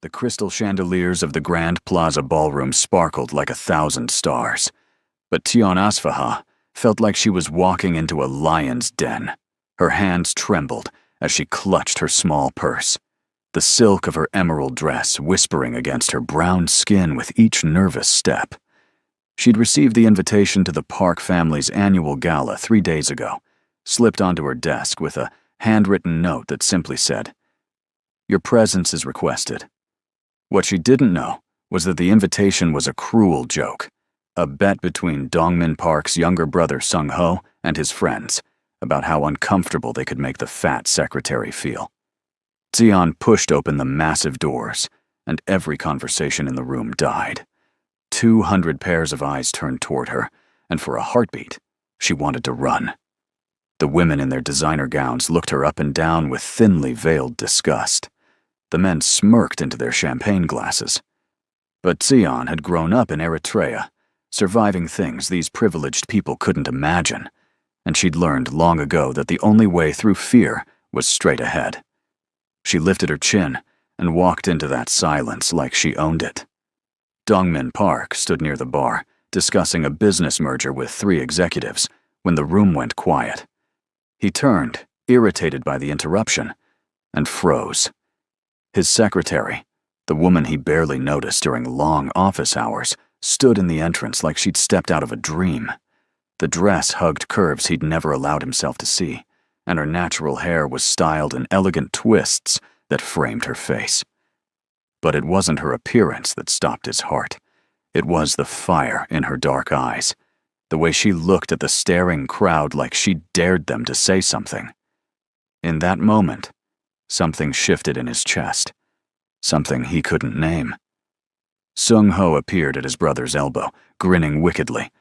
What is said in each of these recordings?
The crystal chandeliers of the Grand Plaza ballroom sparkled like 1,000 stars. But Tion Asfaha felt like she was walking into a lion's den. Her hands trembled as she clutched her small purse, the silk of her emerald dress whispering against her brown skin with each nervous step. She'd received the invitation to the Park family's annual gala 3 days ago, slipped onto her desk with a handwritten note that simply said, "Your presence is requested." What she didn't know was that the invitation was a cruel joke, a bet between Dongmin Park's younger brother Sung-ho and his friends about how uncomfortable they could make the fat secretary feel. Xian pushed open the massive doors, and every conversation in the room died. 200 pairs of eyes turned toward her, and for a heartbeat, she wanted to run. The women in their designer gowns looked her up and down with thinly veiled disgust. The men smirked into their champagne glasses. But Xian had grown up in Eritrea, surviving things these privileged people couldn't imagine, and she'd learned long ago that the only way through fear was straight ahead. She lifted her chin and walked into that silence like she owned it. Dongmin Park stood near the bar, discussing a business merger with 3 executives, when the room went quiet. He turned, irritated by the interruption, and froze. His secretary, the woman he barely noticed during long office hours, stood in the entrance like she'd stepped out of a dream. The dress hugged curves he'd never allowed himself to see, and her natural hair was styled in elegant twists that framed her face. But it wasn't her appearance that stopped his heart. It was the fire in her dark eyes, the way she looked at the staring crowd like she dared them to say something. In that moment, something shifted in his chest, something he couldn't name. Sung-ho appeared at his brother's elbow, grinning wickedly.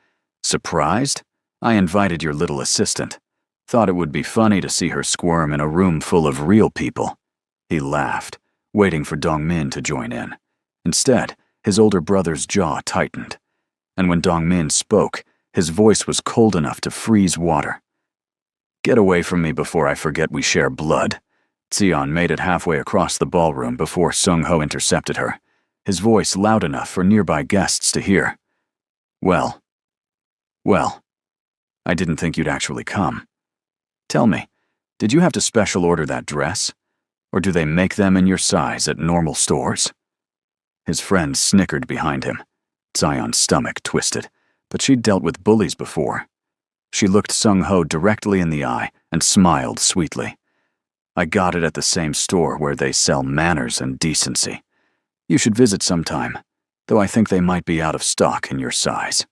"Surprised? I invited your little assistant. Thought it would be funny to see her squirm in a room full of real people." He laughed, waiting for Dongmin to join in. Instead, his older brother's jaw tightened, and when Dongmin spoke, his voice was cold enough to freeze water. "Get away from me before I forget we share blood." Xian made it halfway across the ballroom before Sung-ho intercepted her, his voice loud enough for nearby guests to hear. Well, I didn't think you'd actually come. Tell me, did you have to special order that dress? Or do they make them in your size at normal stores?" His friend snickered behind him. Xian's stomach twisted, but she'd dealt with bullies before. She looked Sung-ho directly in the eye and smiled sweetly. "I got it at the same store where they sell manners and decency. You should visit sometime, though I think they might be out of stock in your size."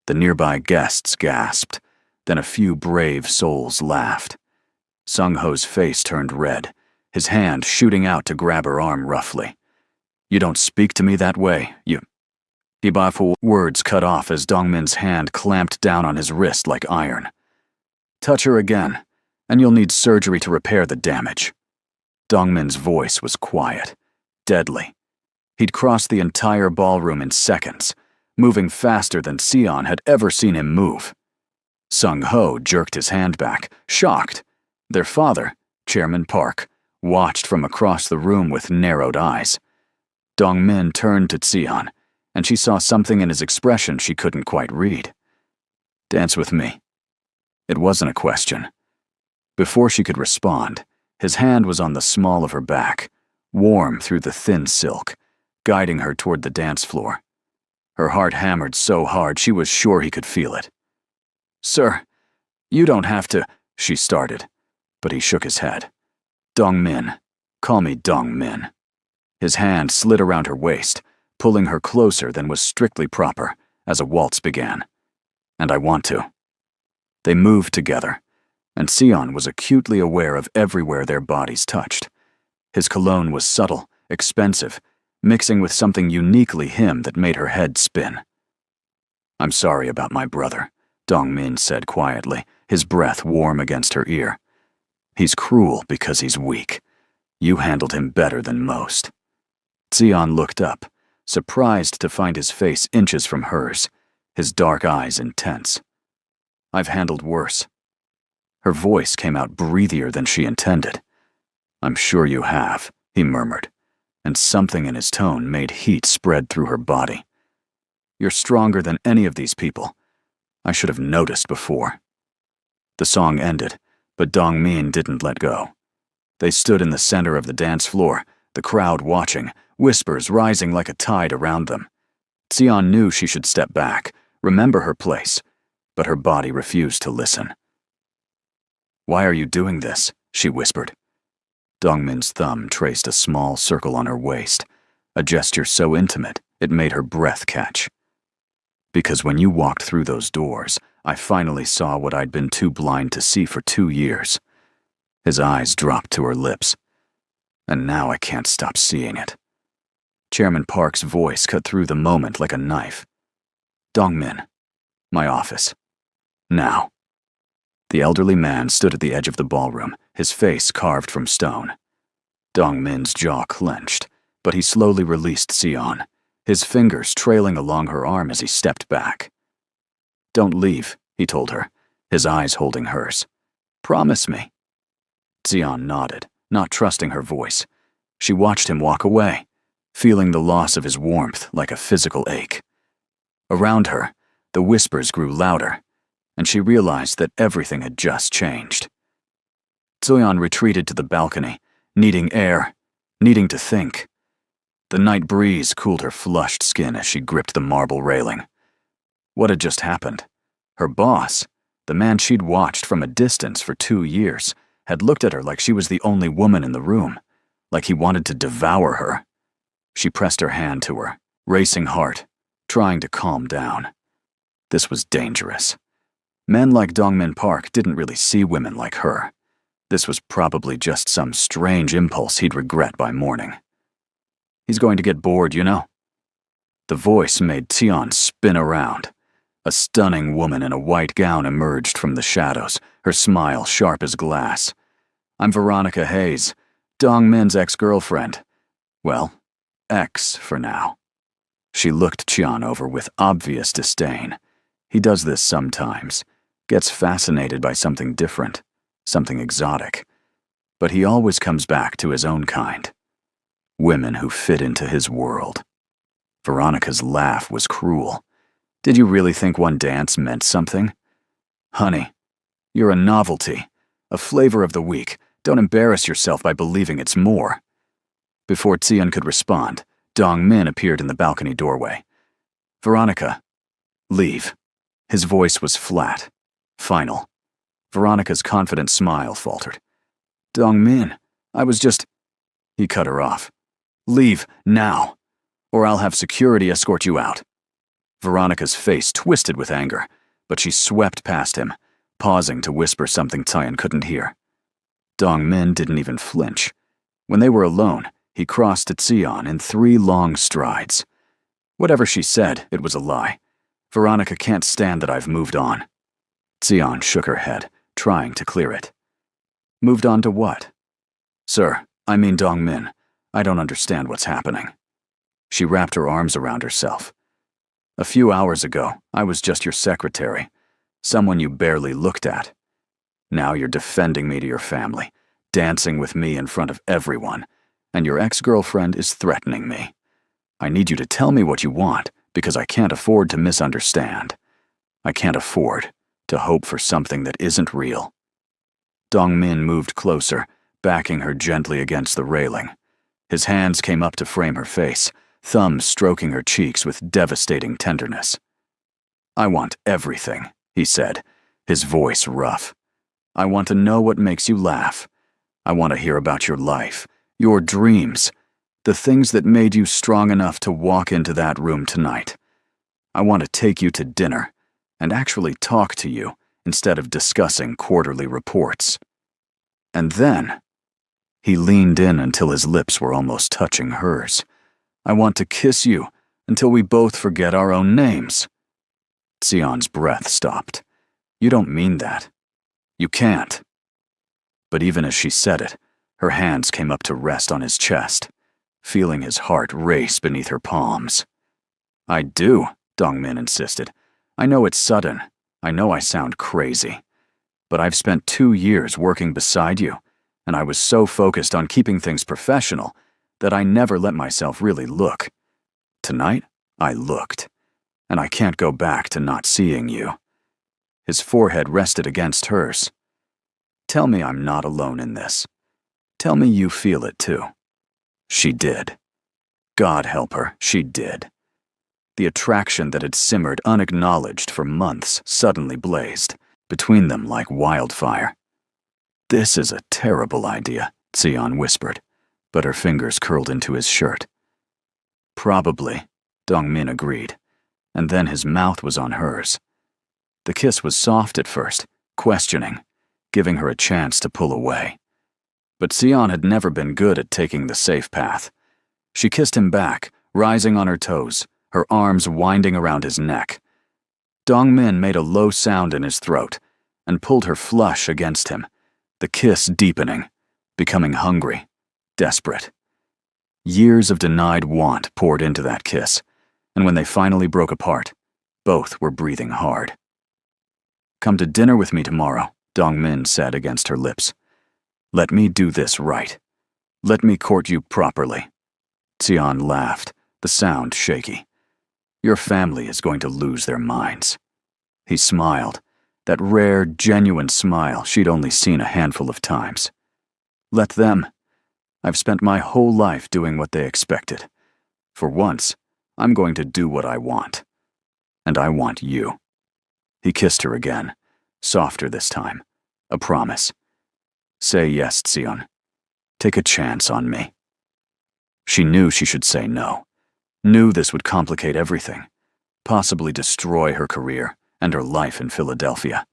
The nearby guests gasped, then a few brave souls laughed. Sung-ho's face turned red, his hand shooting out to grab her arm roughly. "You don't speak to me that way, you—" Ibaful words cut off as Dongmin's hand clamped down on his wrist like iron. "Touch her again, and you'll need surgery to repair the damage." Dongmin's voice was quiet, deadly. He'd crossed the entire ballroom in seconds, moving faster than Xian had ever seen him move. Sung-ho jerked his hand back, shocked. Their father, Chairman Park, watched from across the room with narrowed eyes. Dongmin turned to Xian, and she saw something in his expression she couldn't quite read. "Dance with me." It wasn't a question. Before she could respond, his hand was on the small of her back, warm through the thin silk, guiding her toward the dance floor. Her heart hammered so hard she was sure he could feel it. "Sir, you don't have to," she started, but he shook his head. "Dongmin. Call me Dongmin." His hand slid around her waist, pulling her closer than was strictly proper, as a waltz began. "And I want to." They moved together, and Xian was acutely aware of everywhere their bodies touched. His cologne was subtle, expensive, mixing with something uniquely him that made her head spin. "I'm sorry about my brother," Dongmin said quietly, his breath warm against her ear. "He's cruel because he's weak. You handled him better than most." Xian looked up, surprised to find his face inches from hers, his dark eyes intense. "I've handled worse." Her voice came out breathier than she intended. "I'm sure you have," he murmured. and something in his tone made heat spread through her body. "You're stronger than any of these people. I should have noticed before." The song ended, but Dongmin didn't let go. They stood in the center of the dance floor, the crowd watching, whispers rising like a tide around them. Xian knew she should step back, remember her place, but her body refused to listen. "Why are you doing this?" she whispered. Dongmin's thumb traced a small circle on her waist, a gesture so intimate it made her breath catch. "Because when you walked through those doors, I finally saw what I'd been too blind to see for 2 years." His eyes dropped to her lips. "And now I can't stop seeing it." Chairman Park's voice cut through the moment like a knife. "Dongmin, my office. Now." The elderly man stood at the edge of the ballroom, his face carved from stone. Dongmin's jaw clenched, but he slowly released Xian, his fingers trailing along her arm as he stepped back. "Don't leave," he told her, his eyes holding hers. "Promise me." Xian nodded, not trusting her voice. She watched him walk away, feeling the loss of his warmth like a physical ache. Around her, the whispers grew louder, and she realized that everything had just changed. Xian retreated to the balcony, needing air, needing to think. The night breeze cooled her flushed skin as she gripped the marble railing. What had just happened? Her boss, the man she'd watched from a distance for 2 years, had looked at her like she was the only woman in the room, like he wanted to devour her. She pressed her hand to her, racing heart, trying to calm down. This was dangerous. Men like Dongmin Park didn't really see women like her. This was probably just some strange impulse he'd regret by morning. "He's going to get bored, you know." The voice made Xian spin around. A stunning woman in a white gown emerged from the shadows, her smile sharp as glass. "I'm Veronica Hayes, Dongmin's ex-girlfriend. Well, ex for now." She looked Xian over with obvious disdain. He does this sometimes, gets fascinated by something different, something exotic. But he always comes back to his own kind. Women who fit into his world. Veronica's laugh was cruel. "Did you really think one dance meant something? Honey, you're a novelty, a flavor of the week. Don't embarrass yourself by believing it's more." Before Xian could respond, Dongmin appeared in the balcony doorway. "Veronica, leave." His voice was flat, final. Veronica's confident smile faltered. "Dongmin, I was just—" He cut her off. "Leave, now, or I'll have security escort you out." Veronica's face twisted with anger, but she swept past him, pausing to whisper something Xian couldn't hear. Dongmin didn't even flinch. When they were alone, he crossed to Xian in 3 long strides. Whatever she said, it was a lie. Veronica can't stand that I've moved on. Xian shook her head, trying to clear it. "Moved on to what?" "Sir, I mean Dongmin. I don't understand what's happening." She wrapped her arms around herself. "A few hours ago, I was just your secretary, someone you barely looked at. Now you're defending me to your family, dancing with me in front of everyone, and your ex-girlfriend is threatening me. I need you to tell me what you want, because I can't afford to misunderstand. I can't afford to hope for something that isn't real." Dongmin moved closer, backing her gently against the railing. His hands came up to frame her face, thumbs stroking her cheeks with devastating tenderness. "I want everything," he said, his voice rough. "I want to know what makes you laugh. I want to hear about your life, your dreams, the things that made you strong enough to walk into that room tonight. I want to take you to dinner and actually talk to you instead of discussing quarterly reports." And then, he leaned in until his lips were almost touching hers. "I want to kiss you until we both forget our own names." Xian's breath stopped. "You don't mean that. You can't." But even as she said it, her hands came up to rest on his chest, feeling his heart race beneath her palms. "I do," Dongmin insisted. "I know it's sudden. I know I sound crazy. But I've spent 2 years working beside you, and I was so focused on keeping things professional that I never let myself really look. Tonight, I looked, and I can't go back to not seeing you. His forehead rested against hers. Tell me I'm not alone in this. Tell me you feel it too. She did. God help her, she did. The attraction that had simmered unacknowledged for months suddenly blazed between them like wildfire. This is a terrible idea, Xian whispered, but her fingers curled into his shirt. Probably, Dongmin agreed, and then his mouth was on hers. The kiss was soft at first, questioning, giving her a chance to pull away. But Xian had never been good at taking the safe path. She kissed him back, rising on her toes, her arms winding around his neck. Dongmin made a low sound in his throat and pulled her flush against him, the kiss deepening, becoming hungry, desperate. Years of denied want poured into that kiss, and when they finally broke apart, both were breathing hard. Come to dinner with me tomorrow, Dongmin said against her lips. Let me do this right. Let me court you properly. Xian laughed, the sound shaky. Your family is going to lose their minds. He smiled, that rare, genuine smile she'd only seen a handful of times. Let them. I've spent my whole life doing what they expected. For once, I'm going to do what I want. And I want you. He kissed her again, softer this time, a promise. Say yes, Xian. Take a chance on me. She knew she should say no, knew this would complicate everything, possibly destroy her career and her life in Philadelphia.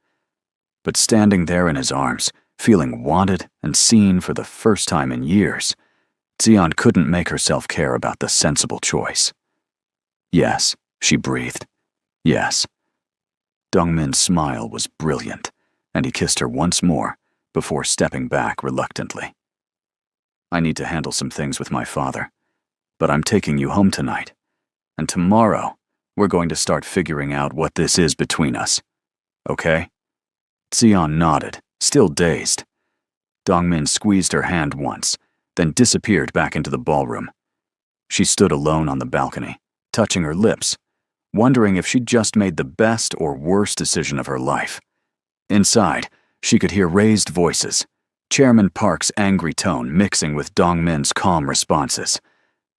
But standing there in his arms, feeling wanted and seen for the first time in years, Xian couldn't make herself care about the sensible choice. Yes, she breathed. Yes. Dongmin's smile was brilliant, and he kissed her once more before stepping back reluctantly. I need to handle some things with my father, but I'm taking you home tonight, and tomorrow we're going to start figuring out what this is between us. Okay? Xian nodded, still dazed. Dongmin squeezed her hand once, then disappeared back into the ballroom. She stood alone on the balcony, touching her lips, wondering if she'd just made the best or worst decision of her life. Inside, she could hear raised voices, Chairman Park's angry tone mixing with Dongmin's calm responses.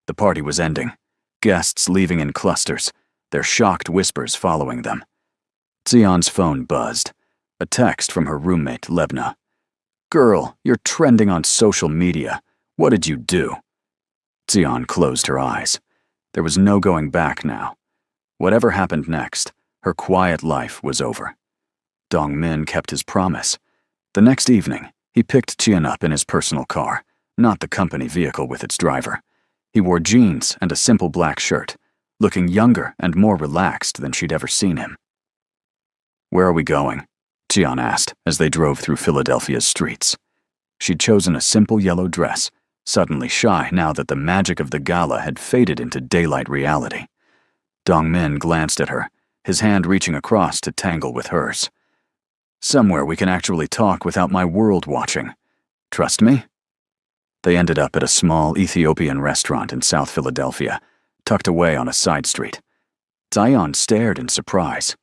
The party was ending, guests leaving in clusters, their shocked whispers following them. Xian's phone buzzed, a text from her roommate, Lebna. Girl, you're trending on social media. What did you do? Xian closed her eyes. There was no going back now. Whatever happened next, her quiet life was over. Dongmin kept his promise. The next evening, he picked Qian up in his personal car, not the company vehicle with its driver. He wore jeans and a simple black shirt, looking younger and more relaxed than she'd ever seen him. Where are we going? Qian asked as they drove through Philadelphia's streets. She'd chosen a simple yellow dress, suddenly shy now that the magic of the gala had faded into daylight reality. Dongmin glanced at her, his hand reaching across to tangle with hers. Somewhere we can actually talk without my world watching. Trust me? They ended up at a small Ethiopian restaurant in South Philadelphia, tucked away on a side street. Xian stared in surprise.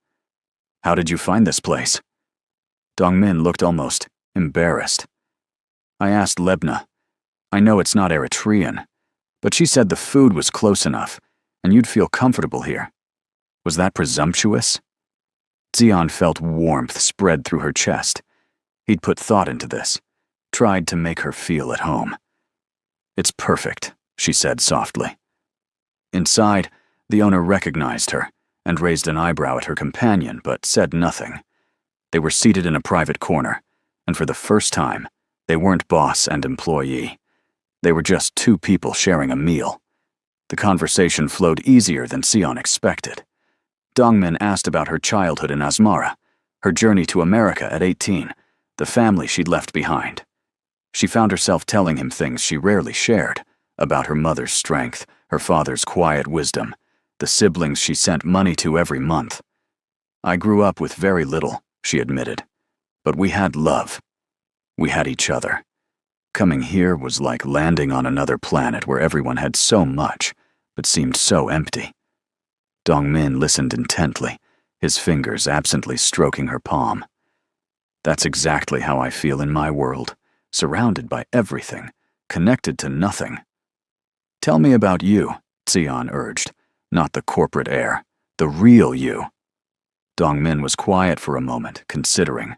How did you find this place? Dongmin looked almost embarrassed. I asked Lebna. I know it's not Eritrean, but she said the food was close enough, and you'd feel comfortable here. Was that presumptuous? Xian felt warmth spread through her chest. He'd put thought into this, tried to make her feel at home. It's perfect, she said softly. Inside, the owner recognized her and raised an eyebrow at her companion, but said nothing. They were seated in a private corner, and for the first time, they weren't boss and employee. They were just two people sharing a meal. The conversation flowed easier than Xian expected. Dongmin asked about her childhood in Asmara, her journey to America at 18, the family she'd left behind. She found herself telling him things she rarely shared, about her mother's strength, her father's quiet wisdom, the siblings she sent money to every month. I grew up with very little, she admitted, but we had love. We had each other. Coming here was like landing on another planet where everyone had so much, but seemed so empty. Dongmin listened intently, his fingers absently stroking her palm. That's exactly how I feel in my world, surrounded by everything, connected to nothing. Tell me about you, Xian urged, not the corporate air, the real you. Dongmin was quiet for a moment, considering.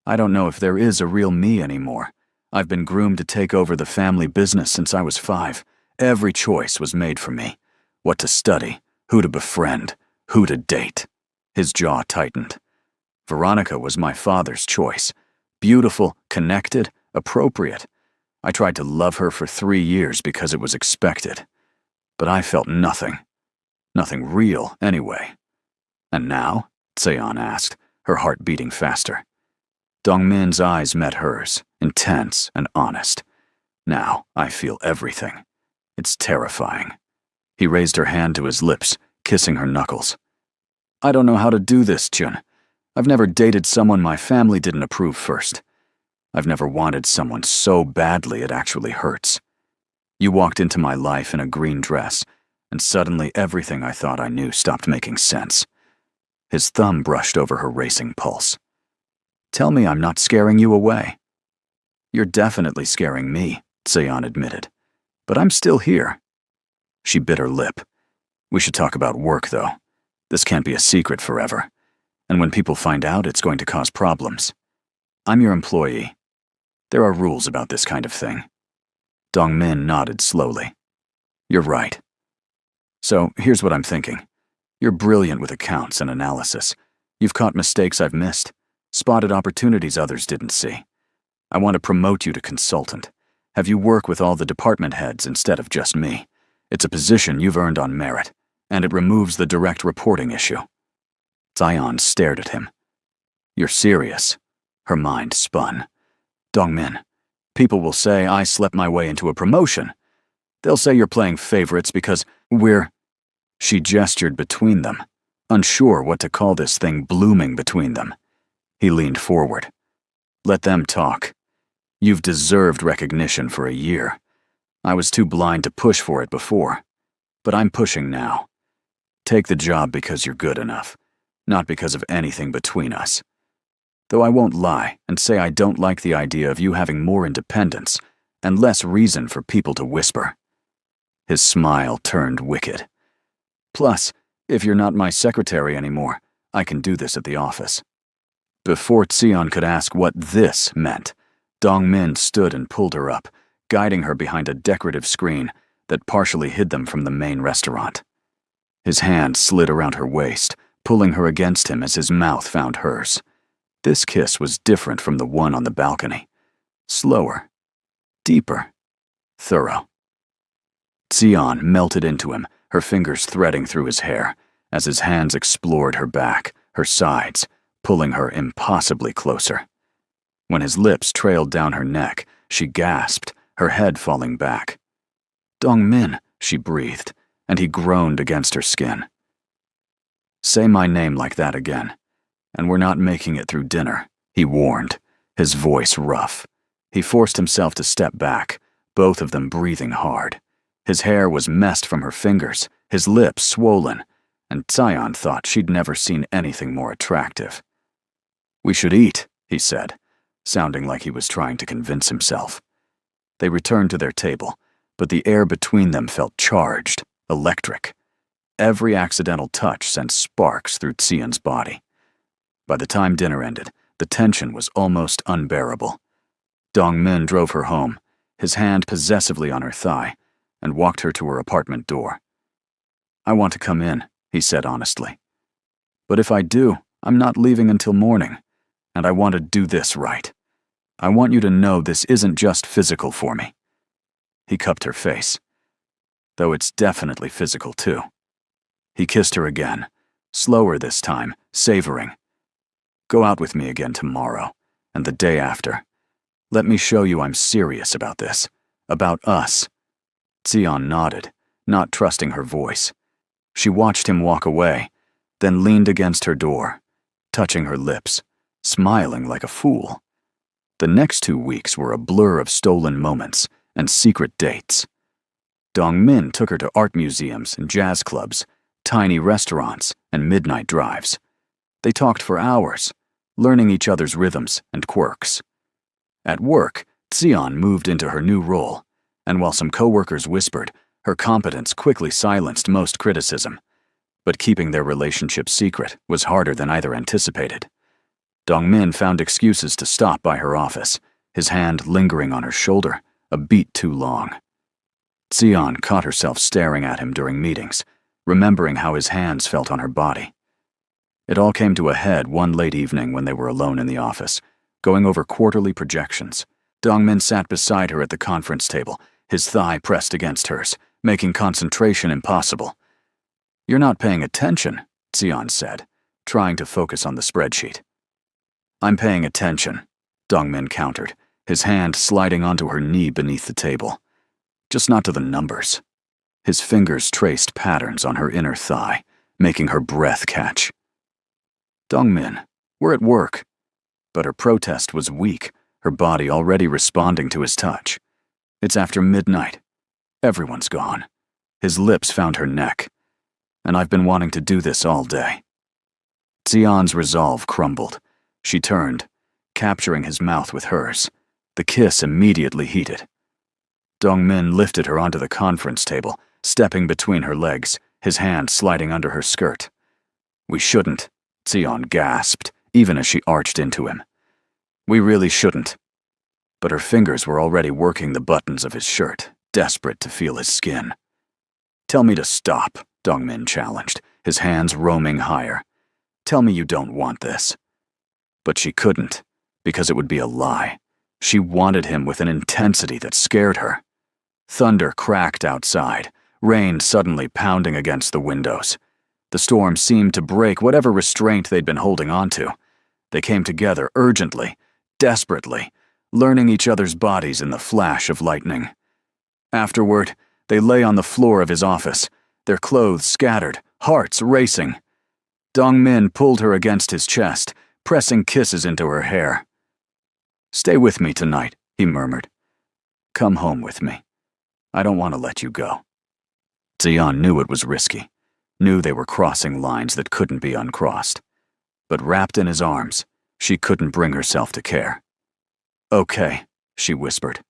I don't know if there is a real me anymore. I've been groomed to take over the family business since I was 5. Every choice was made for me. What to study, who to befriend, who to date. His jaw tightened. Veronica was my father's choice. Beautiful, connected, appropriate. I tried to love her for 3 years because it was expected. But I felt nothing. Nothing real, anyway. And now? Xian asked, her heart beating faster. Dongmin's eyes met hers, intense and honest. Now I feel everything. It's terrifying. He raised her hand to his lips, kissing her knuckles. I don't know how to do this, Chun. I've never dated someone my family didn't approve first. I've never wanted someone so badly it actually hurts. You walked into my life in a green dress, and suddenly everything I thought I knew stopped making sense. His thumb brushed over her racing pulse. Tell me I'm not scaring you away. You're definitely scaring me, Xian admitted. But I'm still here. She bit her lip. We should talk about work, though. This can't be a secret forever. And when people find out, it's going to cause problems. I'm your employee. There are rules about this kind of thing. Dongmin nodded slowly. You're right. So, here's what I'm thinking. You're brilliant with accounts and analysis. You've caught mistakes I've missed, spotted opportunities others didn't see. I want to promote you to consultant. Have you work with all the department heads instead of just me. It's a position you've earned on merit, and it removes the direct reporting issue. Xian stared at him. You're serious? Her mind spun. Dongmin, people will say I slept my way into a promotion. They'll say you're playing favorites because we're... She gestured between them, unsure what to call this thing blooming between them. He leaned forward. Let them talk. You've deserved recognition for a year. I was too blind to push for it before, but I'm pushing now. Take the job because you're good enough, not because of anything between us. Though I won't lie and say I don't like the idea of you having more independence and less reason for people to whisper. His smile turned wicked. Plus, if you're not my secretary anymore, I can do this at the office. Before Xian could ask what this meant, Dongmin stood and pulled her up, guiding her behind a decorative screen that partially hid them from the main restaurant. His hand slid around her waist, pulling her against him as his mouth found hers. This kiss was different from the one on the balcony. Slower, deeper, thorough. Xian melted into him, her fingers threading through his hair, as his hands explored her back, her sides, pulling her impossibly closer. When his lips trailed down her neck, she gasped, her head falling back. Dongmin, she breathed, and he groaned against her skin. Say my name like that again, and we're not making it through dinner, he warned, his voice rough. He forced himself to step back, both of them breathing hard. His hair was messed from her fingers, his lips swollen, and Xian thought she'd never seen anything more attractive. We should eat, he said, sounding like he was trying to convince himself. They returned to their table, but the air between them felt charged, electric. Every accidental touch sent sparks through Xian's body. By the time dinner ended, the tension was almost unbearable. Dongmin drove her home, his hand possessively on her thigh, and walked her to her apartment door. I want to come in, he said honestly. But if I do, I'm not leaving until morning, and I want to do this right. I want you to know this isn't just physical for me. He cupped her face, though it's definitely physical too. He kissed her again, slower this time, savoring. Go out with me again tomorrow, and the day after. Let me show you I'm serious about this, about us. Xian nodded, not trusting her voice. She watched him walk away, then leaned against her door, touching her lips, smiling like a fool. The next 2 weeks were a blur of stolen moments and secret dates. Dongmin took her to art museums and jazz clubs, tiny restaurants, and midnight drives. They talked for hours, learning each other's rhythms and quirks. At work, Xian moved into her new role, and while some coworkers whispered, her competence quickly silenced most criticism. But keeping their relationship secret was harder than either anticipated. Dongmin found excuses to stop by her office, his hand lingering on her shoulder, a beat too long. Xian caught herself staring at him during meetings, remembering how his hands felt on her body. It all came to a head one late evening when they were alone in the office, going over quarterly projections. Dongmin sat beside her at the conference table, his thigh pressed against hers, making concentration impossible. "You're not paying attention," Xian said, trying to focus on the spreadsheet. "I'm paying attention," Dongmin countered, his hand sliding onto her knee beneath the table. "Just not to the numbers." His fingers traced patterns on her inner thigh, making her breath catch. "Dongmin, we're at work." But her protest was weak, her body already responding to his touch. "It's after midnight. Everyone's gone." His lips found her neck. "And I've been wanting to do this all day." Xian's resolve crumbled. She turned, capturing his mouth with hers. The kiss immediately heated. Dongmin lifted her onto the conference table, stepping between her legs, his hand sliding under her skirt. "We shouldn't," Xian gasped, even as she arched into him. "We really shouldn't." But her fingers were already working the buttons of his shirt, desperate to feel his skin. "Tell me to stop," Dongmin challenged, his hands roaming higher. "Tell me you don't want this." But she couldn't, because it would be a lie. She wanted him with an intensity that scared her. Thunder cracked outside, rain suddenly pounding against the windows. The storm seemed to break whatever restraint they'd been holding onto. They came together urgently, desperately, learning each other's bodies in the flash of lightning. Afterward, they lay on the floor of his office, their clothes scattered, hearts racing. Dongmin pulled her against his chest, pressing kisses into her hair. "Stay with me tonight," he murmured. "Come home with me. I don't want to let you go." Xian knew it was risky, knew they were crossing lines that couldn't be uncrossed. But wrapped in his arms, she couldn't bring herself to care. "Okay," she whispered.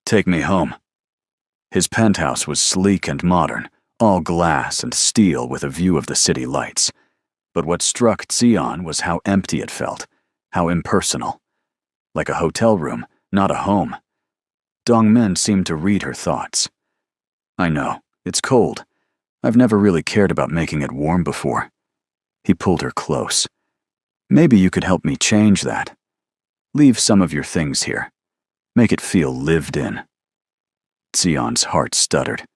"Take me home." His penthouse was sleek and modern, all glass and steel with a view of the city lights. But what struck Xian was how empty it felt, how impersonal. Like a hotel room, not a home. Dongmin seemed to read her thoughts. "I know, it's cold. I've never really cared about making it warm before." He pulled her close. "Maybe you could help me change that. Leave some of your things here. Make it feel lived in." Xian's heart stuttered.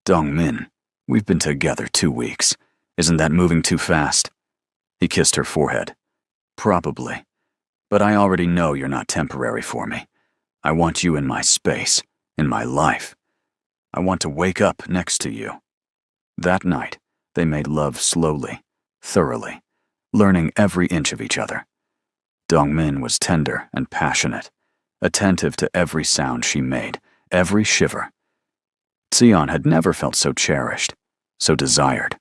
"Dongmin, we've been together 2 weeks. Isn't that moving too fast?" He kissed her forehead. "Probably. But I already know you're not temporary for me. I want you in my space, in my life. I want to wake up next to you." That night, they made love slowly, thoroughly, learning every inch of each other. Dongmin was tender and passionate, attentive to every sound she made, every shiver. Xian had never felt so cherished, so desired.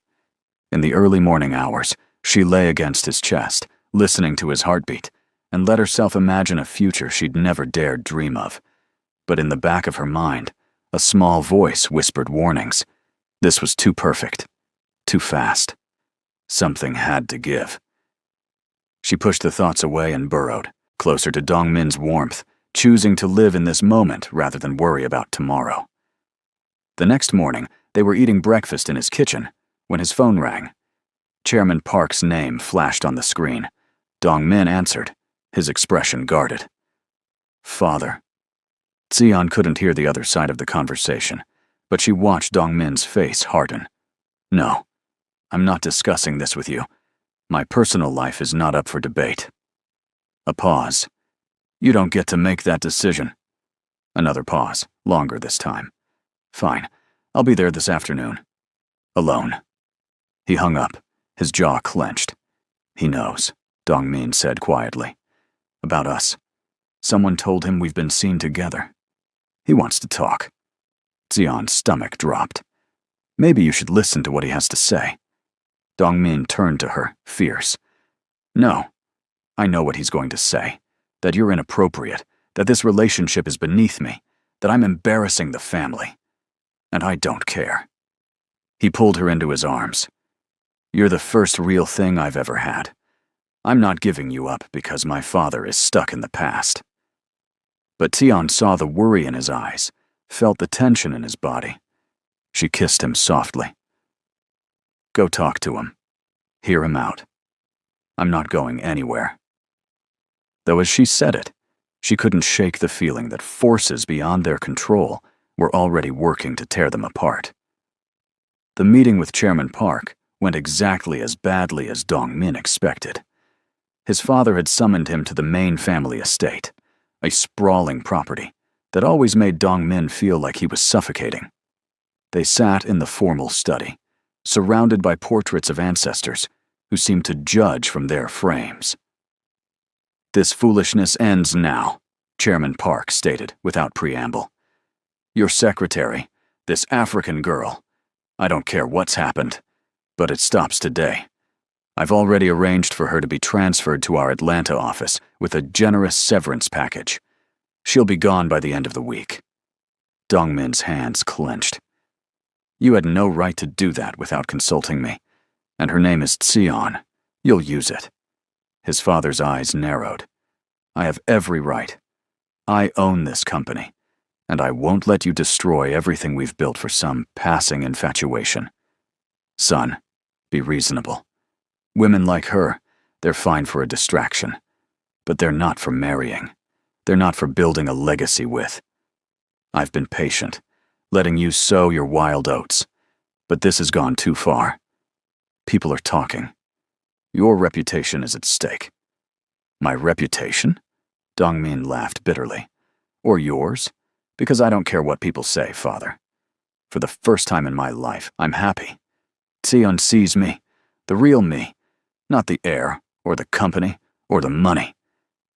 In the early morning hours, she lay against his chest, listening to his heartbeat, and let herself imagine a future she'd never dared dream of. But in the back of her mind, a small voice whispered warnings. This was too perfect, too fast. Something had to give. She pushed the thoughts away and burrowed, closer to Dongmin's warmth, choosing to live in this moment rather than worry about tomorrow. The next morning, they were eating breakfast in his kitchen when his phone rang. Chairman Park's name flashed on the screen. Dongmin answered, his expression guarded. "Father." Xian couldn't hear the other side of the conversation, but she watched Dongmin's face harden. "No, I'm not discussing this with you. My personal life is not up for debate." A pause. "You don't get to make that decision." Another pause, longer this time. "Fine, I'll be there this afternoon. Alone." He hung up, his jaw clenched. "He knows," Dongmin said quietly. "About us. Someone told him we've been seen together. He wants to talk. Sion's stomach dropped. Maybe you should listen to what he has to say. Dongmin turned to her, fierce. No. I know what he's going to say. That you're inappropriate, that this relationship is beneath me, that I'm embarrassing the family. And I don't care. He pulled her into his arms. You're the first real thing I've ever had. I'm not giving you up because my father is stuck in the past. But Tion saw the worry in his eyes, felt the tension in his body. She kissed him softly. Go talk to him. Hear him out. I'm not going anywhere. Though as she said it, she couldn't shake the feeling that forces beyond their control were already working to tear them apart. The meeting with Chairman Park went exactly as badly as Dongmin expected. His father had summoned him to the main family estate, a sprawling property that always made Dongmin feel like he was suffocating. They sat in the formal study, surrounded by portraits of ancestors who seemed to judge from their frames. This foolishness ends now, Chairman Park stated without preamble. Your secretary, this African girl, I don't care what's happened, but it stops today. I've already arranged for her to be transferred to our Atlanta office with a generous severance package. She'll be gone by the end of the week. Dongmin's hands clenched. You had no right to do that without consulting me, and her name is Tion. You'll use it. His father's eyes narrowed. I have every right. I own this company, and I won't let you destroy everything we've built for some passing infatuation. Son, be reasonable. Women like her, they're fine for a distraction, but they're not for marrying. They're not for building a legacy with. I've been patient, letting you sow your wild oats, but this has gone too far. People are talking. Your reputation is at stake. My reputation? Dongmin laughed bitterly. Or yours? Because I don't care what people say, father. For the first time in my life, I'm happy. Tion sees me, the real me, not the heir, or the company, or the money.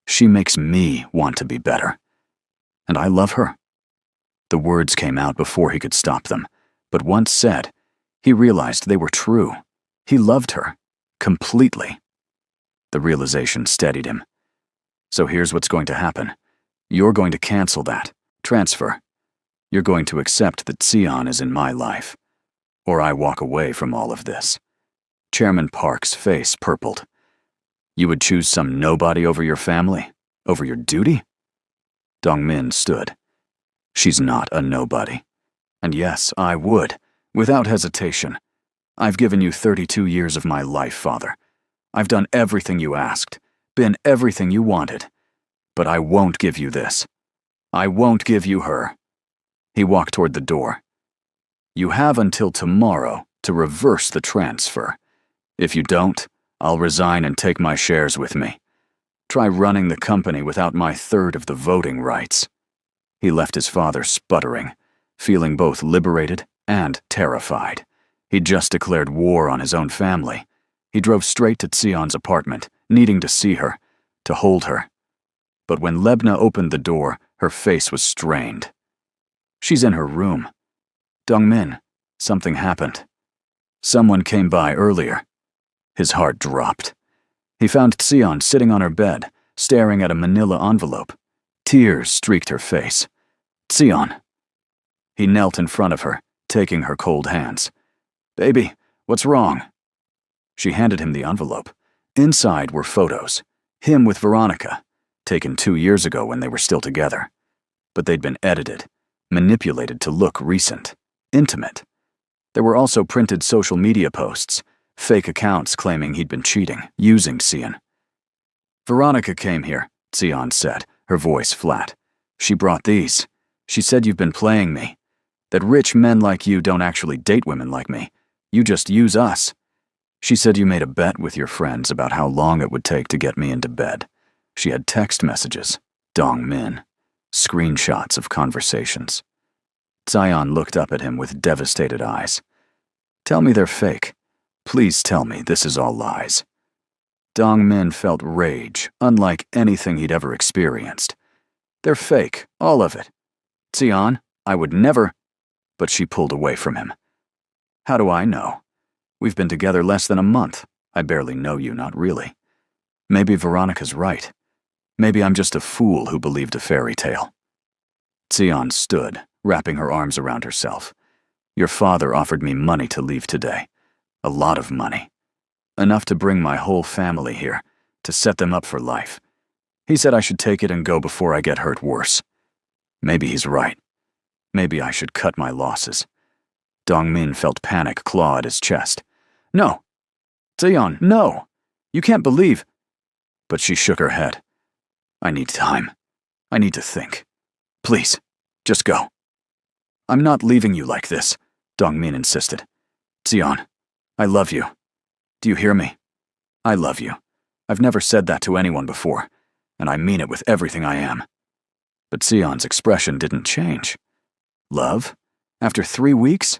She makes me want to be better. And I love her. The words came out before he could stop them, but once said, he realized they were true. He loved her, completely. The realization steadied him. So here's what's going to happen. You're going to cancel that, transfer. You're going to accept that Tion is in my life, or I walk away from all of this. Chairman Park's face purpled. You would choose some nobody over your family? Over your duty? Dongmin stood. She's not a nobody. And yes, I would, without hesitation. I've given you 32 years of my life, father. I've done everything you asked, been everything you wanted. But I won't give you this. I won't give you her. He walked toward the door. You have until tomorrow to reverse the transfer. If you don't, I'll resign and take my shares with me. Try running the company without my third of the voting rights. He left his father sputtering, feeling both liberated and terrified. He'd just declared war on his own family. He drove straight to Tion's apartment, needing to see her, to hold her. But when Lebna opened the door, her face was strained. She's in her room. Dongmin, something happened. Someone came by earlier. His heart dropped. He found Tion sitting on her bed, staring at a manila envelope. Tears streaked her face. Tion. He knelt in front of her, taking her cold hands. Baby, what's wrong? She handed him the envelope. Inside were photos. Him with Veronica, taken 2 years ago when they were still together. But they'd been edited, manipulated to look recent, intimate. There were also printed social media posts, fake accounts claiming he'd been cheating, using Tion. Veronica came here, Tion said, her voice flat. She brought these. She said you've been playing me. That rich men like you don't actually date women like me. You just use us. She said you made a bet with your friends about how long it would take to get me into bed. She had text messages, Dongmin, screenshots of conversations. Tion looked up at him with devastated eyes. Tell me they're fake. Please tell me this is all lies. Dongmin felt rage, unlike anything he'd ever experienced. They're fake, all of it. Tion, I would never. But she pulled away from him. How do I know? We've been together less than a month. I barely know you, not really. Maybe Veronica's right. Maybe I'm just a fool who believed a fairy tale. Tion stood, wrapping her arms around herself. Your father offered me money to leave today. A lot of money. Enough to bring my whole family here, to set them up for life. He said I should take it and go before I get hurt worse. Maybe he's right. Maybe I should cut my losses. Dongmin felt panic claw at his chest. No! Tion, no! You can't believe. But she shook her head. I need time. I need to think. Please, just go. I'm not leaving you like this, Dongmin insisted. Tion, I love you. Do you hear me? I love you. I've never said that to anyone before, and I mean it with everything I am. But Sion's expression didn't change. Love? After 3 weeks?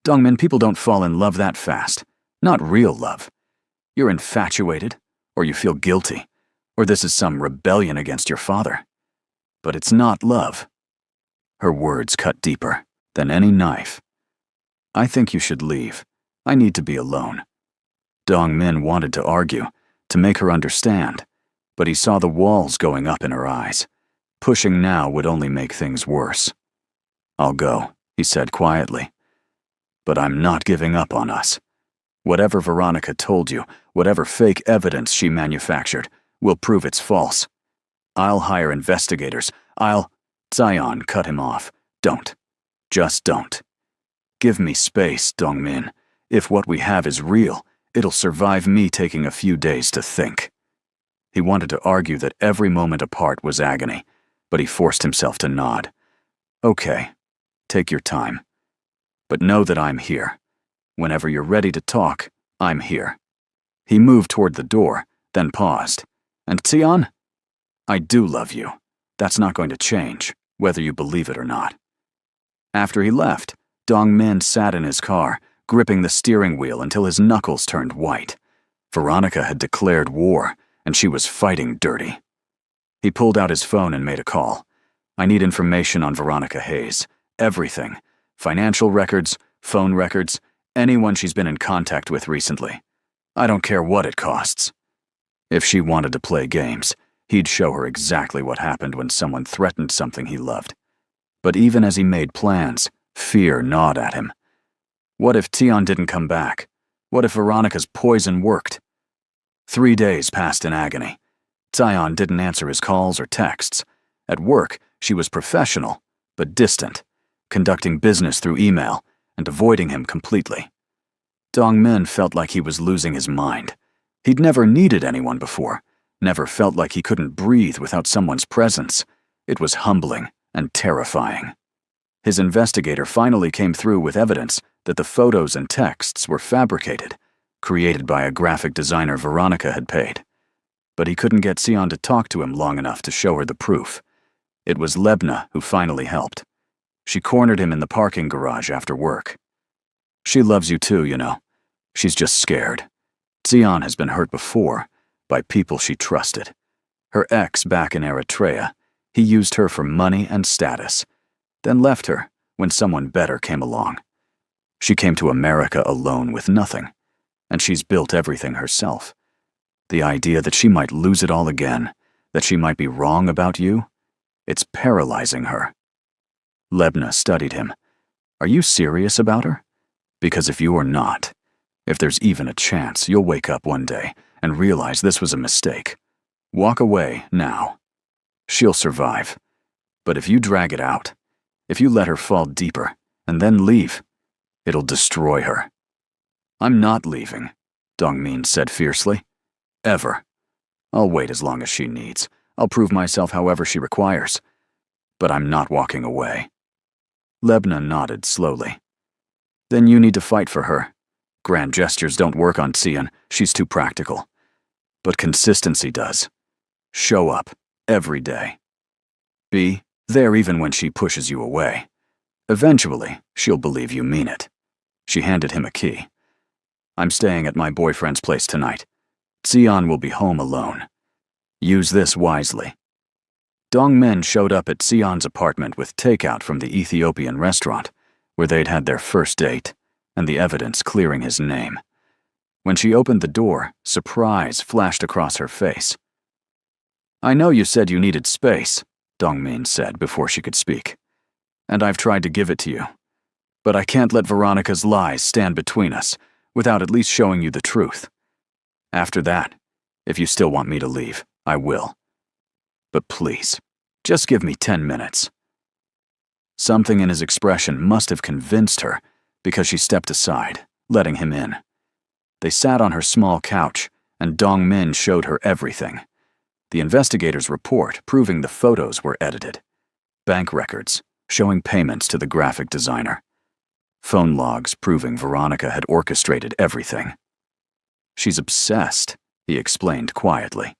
Dongmin, people don't fall in love that fast. Not real love. You're infatuated, or you feel guilty, or this is some rebellion against your father. But it's not love. Her words cut deeper than any knife. I think you should leave. I need to be alone. Dongmin wanted to argue, to make her understand, but he saw the walls going up in her eyes. Pushing now would only make things worse. I'll go, he said quietly. But I'm not giving up on us. Whatever Veronica told you, whatever fake evidence she manufactured, will prove it's false. I'll hire investigators. Sion cut him off. Don't. Just don't. Give me space, Dongmin. If what we have is real, it'll survive me taking a few days to think. He wanted to argue that every moment apart was agony, but he forced himself to nod. Okay, take your time. But know that I'm here. Whenever you're ready to talk, I'm here. He moved toward the door, then paused. And Tion? I do love you. That's not going to change, whether you believe it or not. After he left, Dongmin sat in his car, gripping the steering wheel until his knuckles turned white. Veronica had declared war, and she was fighting dirty. He pulled out his phone and made a call. I need information on Veronica Hayes. Everything. Financial records, phone records, anyone she's been in contact with recently. I don't care what it costs. If she wanted to play games, he'd show her exactly what happened when someone threatened something he loved. But even as he made plans, fear gnawed at him. What if Tion didn't come back? What if Veronica's poison worked? 3 days passed in agony. Tion didn't answer his calls or texts. At work, she was professional, but distant, conducting business through email and avoiding him completely. Dongmin felt like he was losing his mind. He'd never needed anyone before, never felt like he couldn't breathe without someone's presence. It was humbling and terrifying. His investigator finally came through with evidence that the photos and texts were fabricated, created by a graphic designer Veronica had paid. But he couldn't get Sion to talk to him long enough to show her the proof. It was Lebna who finally helped. She cornered him in the parking garage after work. She loves you too, you know. She's just scared. Sion has been hurt before, by people she trusted. Her ex back in Eritrea, he used her for money and status, then left her when someone better came along. She came to America alone with nothing, and she's built everything herself. The idea that she might lose it all again, that she might be wrong about you, it's paralyzing her. Lebna studied him. Are you serious about her? Because if you are not, if there's even a chance, you'll wake up one day and realize this was a mistake. Walk away now. She'll survive. But if you drag it out, if you let her fall deeper and then leave, it'll destroy her. I'm not leaving, Dongmin said fiercely. Ever. I'll wait as long as she needs. I'll prove myself however she requires. But I'm not walking away. Lebna nodded slowly. Then you need to fight for her. Grand gestures don't work on Tion. She's too practical. But consistency does. Show up every day. Be there even when she pushes you away. Eventually, she'll believe you mean it. She handed him a key. I'm staying at my boyfriend's place tonight. Tion will be home alone. Use this wisely. Dongmin showed up at Sion's apartment with takeout from the Ethiopian restaurant, where they'd had their first date, and the evidence clearing his name. When she opened the door, surprise flashed across her face. "I know you said you needed space," Dongmin said before she could speak, "and I've tried to give it to you. But I can't let Veronica's lies stand between us without at least showing you the truth. After that, if you still want me to leave, I will. But please, just give me 10 minutes. Something in his expression must have convinced her, because she stepped aside, letting him in. They sat on her small couch, and Dongmin showed her everything. The investigator's report proving the photos were edited. Bank records showing payments to the graphic designer. Phone logs proving Veronica had orchestrated everything. "She's obsessed," he explained quietly.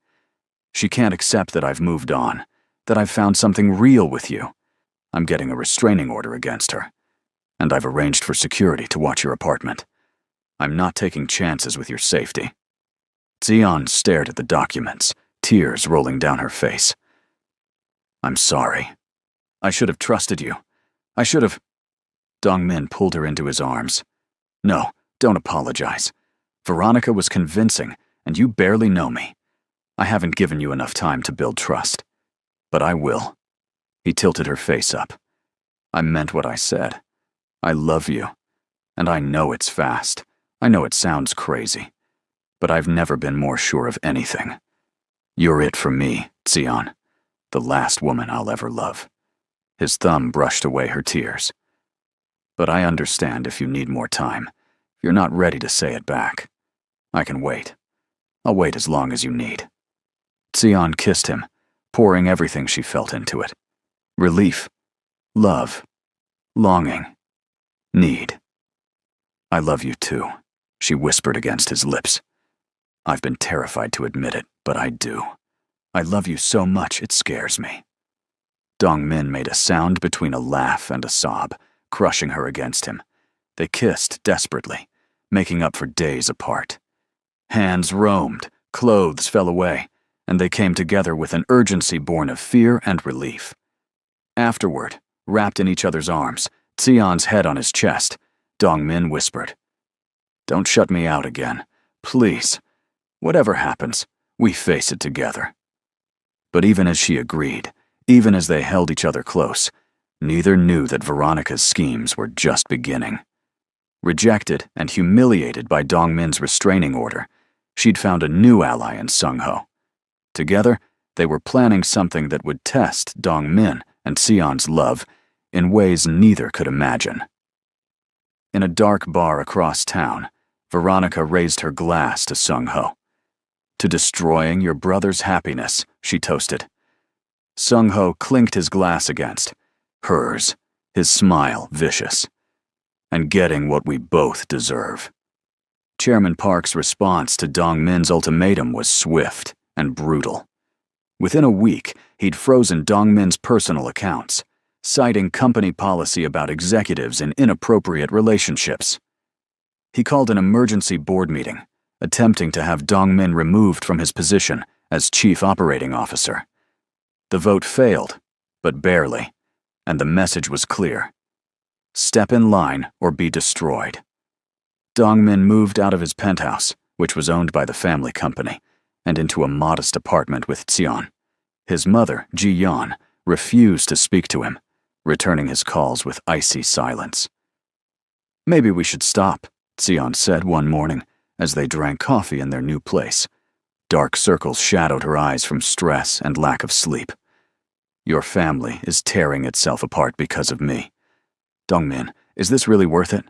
"She can't accept that I've moved on, that I've found something real with you. I'm getting a restraining order against her. And I've arranged for security to watch your apartment. I'm not taking chances with your safety." Sion stared at the documents, tears rolling down her face. "I'm sorry. I should have trusted you. I should have—" Dongmin pulled her into his arms. "No, don't apologize. Veronica was convincing, and you barely know me. I haven't given you enough time to build trust. But I will." He tilted her face up. "I meant what I said. I love you. And I know it's fast. I know it sounds crazy. But I've never been more sure of anything. You're it for me, Sion. The last woman I'll ever love." His thumb brushed away her tears. "But I understand if you need more time. If you're not ready to say it back. I can wait. I'll wait as long as you need." Sion kissed him, pouring everything she felt into it. Relief, love, longing, need. "I love you too," she whispered against his lips. "I've been terrified to admit it, but I do. I love you so much it scares me." Dongmin made a sound between a laugh and a sob, crushing her against him. They kissed desperately, making up for days apart. Hands roamed, clothes fell away, and they came together with an urgency born of fear and relief. Afterward, wrapped in each other's arms, Sion's head on his chest, Dongmin whispered, "Don't shut me out again. Please. Whatever happens, we face it together." But even as she agreed, even as they held each other close, neither knew that Veronica's schemes were just beginning. Rejected and humiliated by Dongmin's restraining order, she'd found a new ally in Sung-ho. Together, they were planning something that would test Dongmin and Sion's love in ways neither could imagine. In a dark bar across town, Veronica raised her glass to Sung-ho. "To destroying your brother's happiness," she toasted. Sung-ho clinked his glass against hers, his smile vicious. "And getting what we both deserve." Chairman Park's response to Dongmin's ultimatum was swift and brutal. Within a week, he'd frozen Dongmin's personal accounts, citing company policy about executives in inappropriate relationships. He called an emergency board meeting, attempting to have Dongmin removed from his position as chief operating officer. The vote failed, but barely, and the message was clear. Step in line or be destroyed. Dongmin moved out of his penthouse, which was owned by the family company, and into a modest apartment with Sion. His mother, Ji-yeon, refused to speak to him, returning his calls with icy silence. "Maybe we should stop," Sion said one morning as they drank coffee in their new place. Dark circles shadowed her eyes from stress and lack of sleep. "Your family is tearing itself apart because of me. Dongmin, is this really worth it?"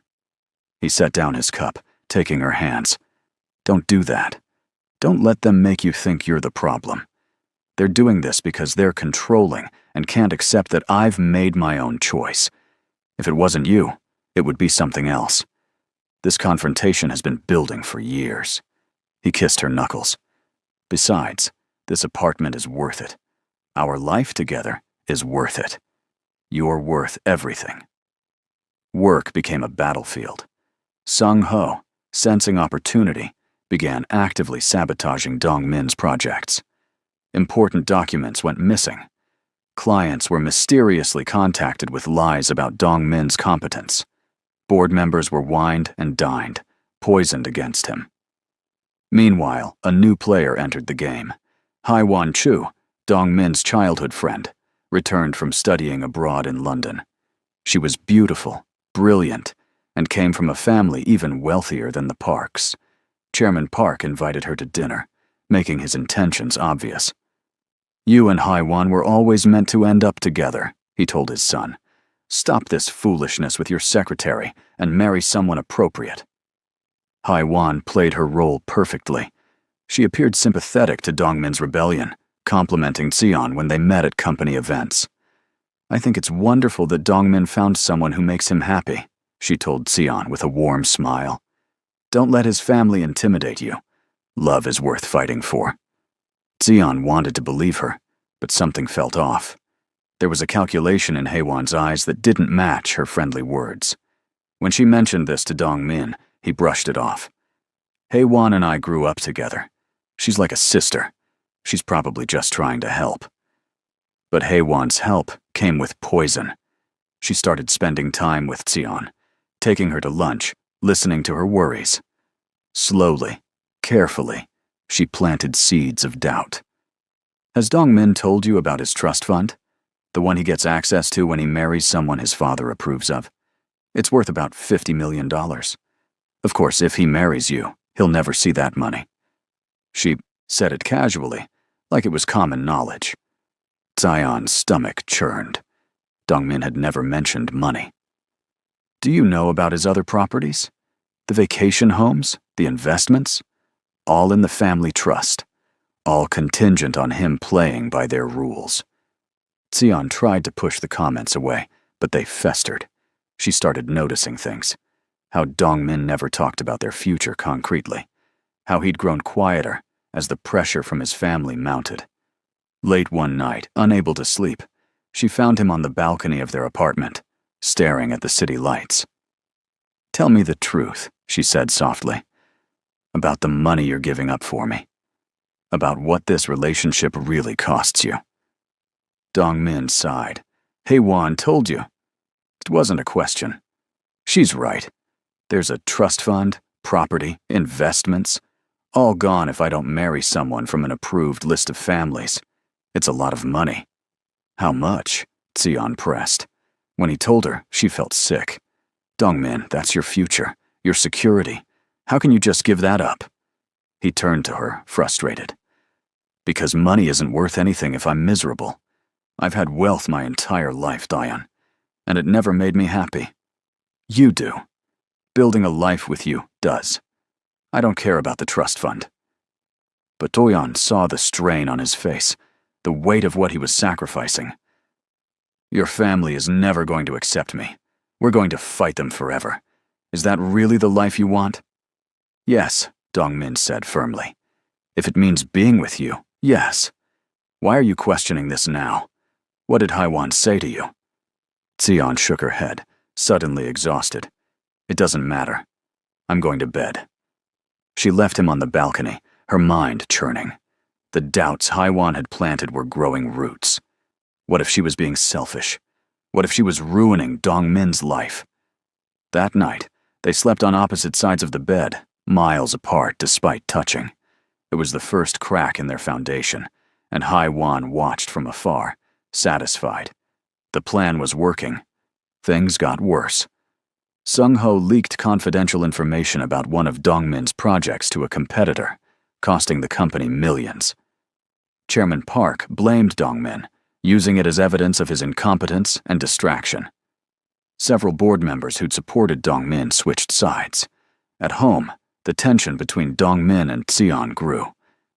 He set down his cup, taking her hands. "Don't do that. Don't let them make you think you're the problem. They're doing this because they're controlling and can't accept that I've made my own choice. If it wasn't you, it would be something else. This confrontation has been building for years." He kissed her knuckles. "Besides, this apartment is worth it. Our life together is worth it. You're worth everything." Work became a battlefield. Sung-ho, sensing opportunity, began actively sabotaging Dongmin's projects. Important documents went missing. Clients were mysteriously contacted with lies about Dong Min's competence. Board members were wined and dined, poisoned against him. Meanwhile, a new player entered the game. Haiwan Chu, Dong Min's childhood friend, returned from studying abroad in London. She was beautiful, brilliant, and came from a family even wealthier than the Parks. Chairman Park invited her to dinner, making his intentions obvious. "You and Haiwan were always meant to end up together," he told his son. "Stop this foolishness with your secretary and marry someone appropriate." Haiwan played her role perfectly. She appeared sympathetic to Dong Min's rebellion, complimenting Xian when they met at company events. "I think it's wonderful that Dong Min found someone who makes him happy," she told Xian with a warm smile. "Don't let his family intimidate you. Love is worth fighting for." Xian wanted to believe her, but something felt off. There was a calculation in Haiwan's eyes that didn't match her friendly words. When she mentioned this to Dong Min, he brushed it off. "Haiwan and I grew up together. She's like a sister. She's probably just trying to help." But Haiwan's help came with poison. She started spending time with Xian, taking her to lunch, listening to her worries. Slowly, carefully, she planted seeds of doubt. "Has Dong Min told you about his trust fund? The one he gets access to when he marries someone his father approves of? It's worth about $50 million. Of course, if he marries you, he'll never see that money." She said it casually, like it was common knowledge. Xian's stomach churned. Dong Min had never mentioned money. "Do you know about his other properties? The vacation homes, the investments? All in the family trust. All contingent on him playing by their rules." Xian tried to push the comments away, but they festered. She started noticing things. How Dong Min never talked about their future concretely. How he'd grown quieter as the pressure from his family mounted. Late one night, unable to sleep, she found him on the balcony of their apartment, staring at the city lights. "Tell me the truth," she said softly, "about the money you're giving up for me. About what this relationship really costs you." Dong Min sighed. "Haiwan told you. It wasn't a question. She's right. There's a trust fund, property, investments, all gone if I don't marry someone from an approved list of families. It's a lot of money." "How much?" Xian pressed. When he told her, she felt sick. "Dong Min, that's your future, your security. How can you just give that up?" He turned to her, frustrated. "Because money isn't worth anything if I'm miserable. I've had wealth my entire life, Diane, and it never made me happy. You do. Building a life with you does. I don't care about the trust fund." But Doyan saw the strain on his face, the weight of what he was sacrificing. "Your family is never going to accept me. We're going to fight them forever. Is that really the life you want?" "Yes," Dong Min said firmly. "If it means being with you, yes. Why are you questioning this now? What did Haiwan say to you?" Xian shook her head, suddenly exhausted. "It doesn't matter. I'm going to bed." She left him on the balcony, her mind churning. The doubts Haiwan had planted were growing roots. What if she was being selfish? What if she was ruining Dong Min's life? That night, they slept on opposite sides of the bed, miles apart despite touching. It was the first crack in their foundation, and Haiwan watched from afar, satisfied. The plan was working. Things got worse. Sung-ho leaked confidential information about one of Dong Min's projects to a competitor, costing the company millions. Chairman Park blamed Dong Min, using it as evidence of his incompetence and distraction. Several board members who'd supported Dong Min switched sides. At home, the tension between Dong Min and Xian grew.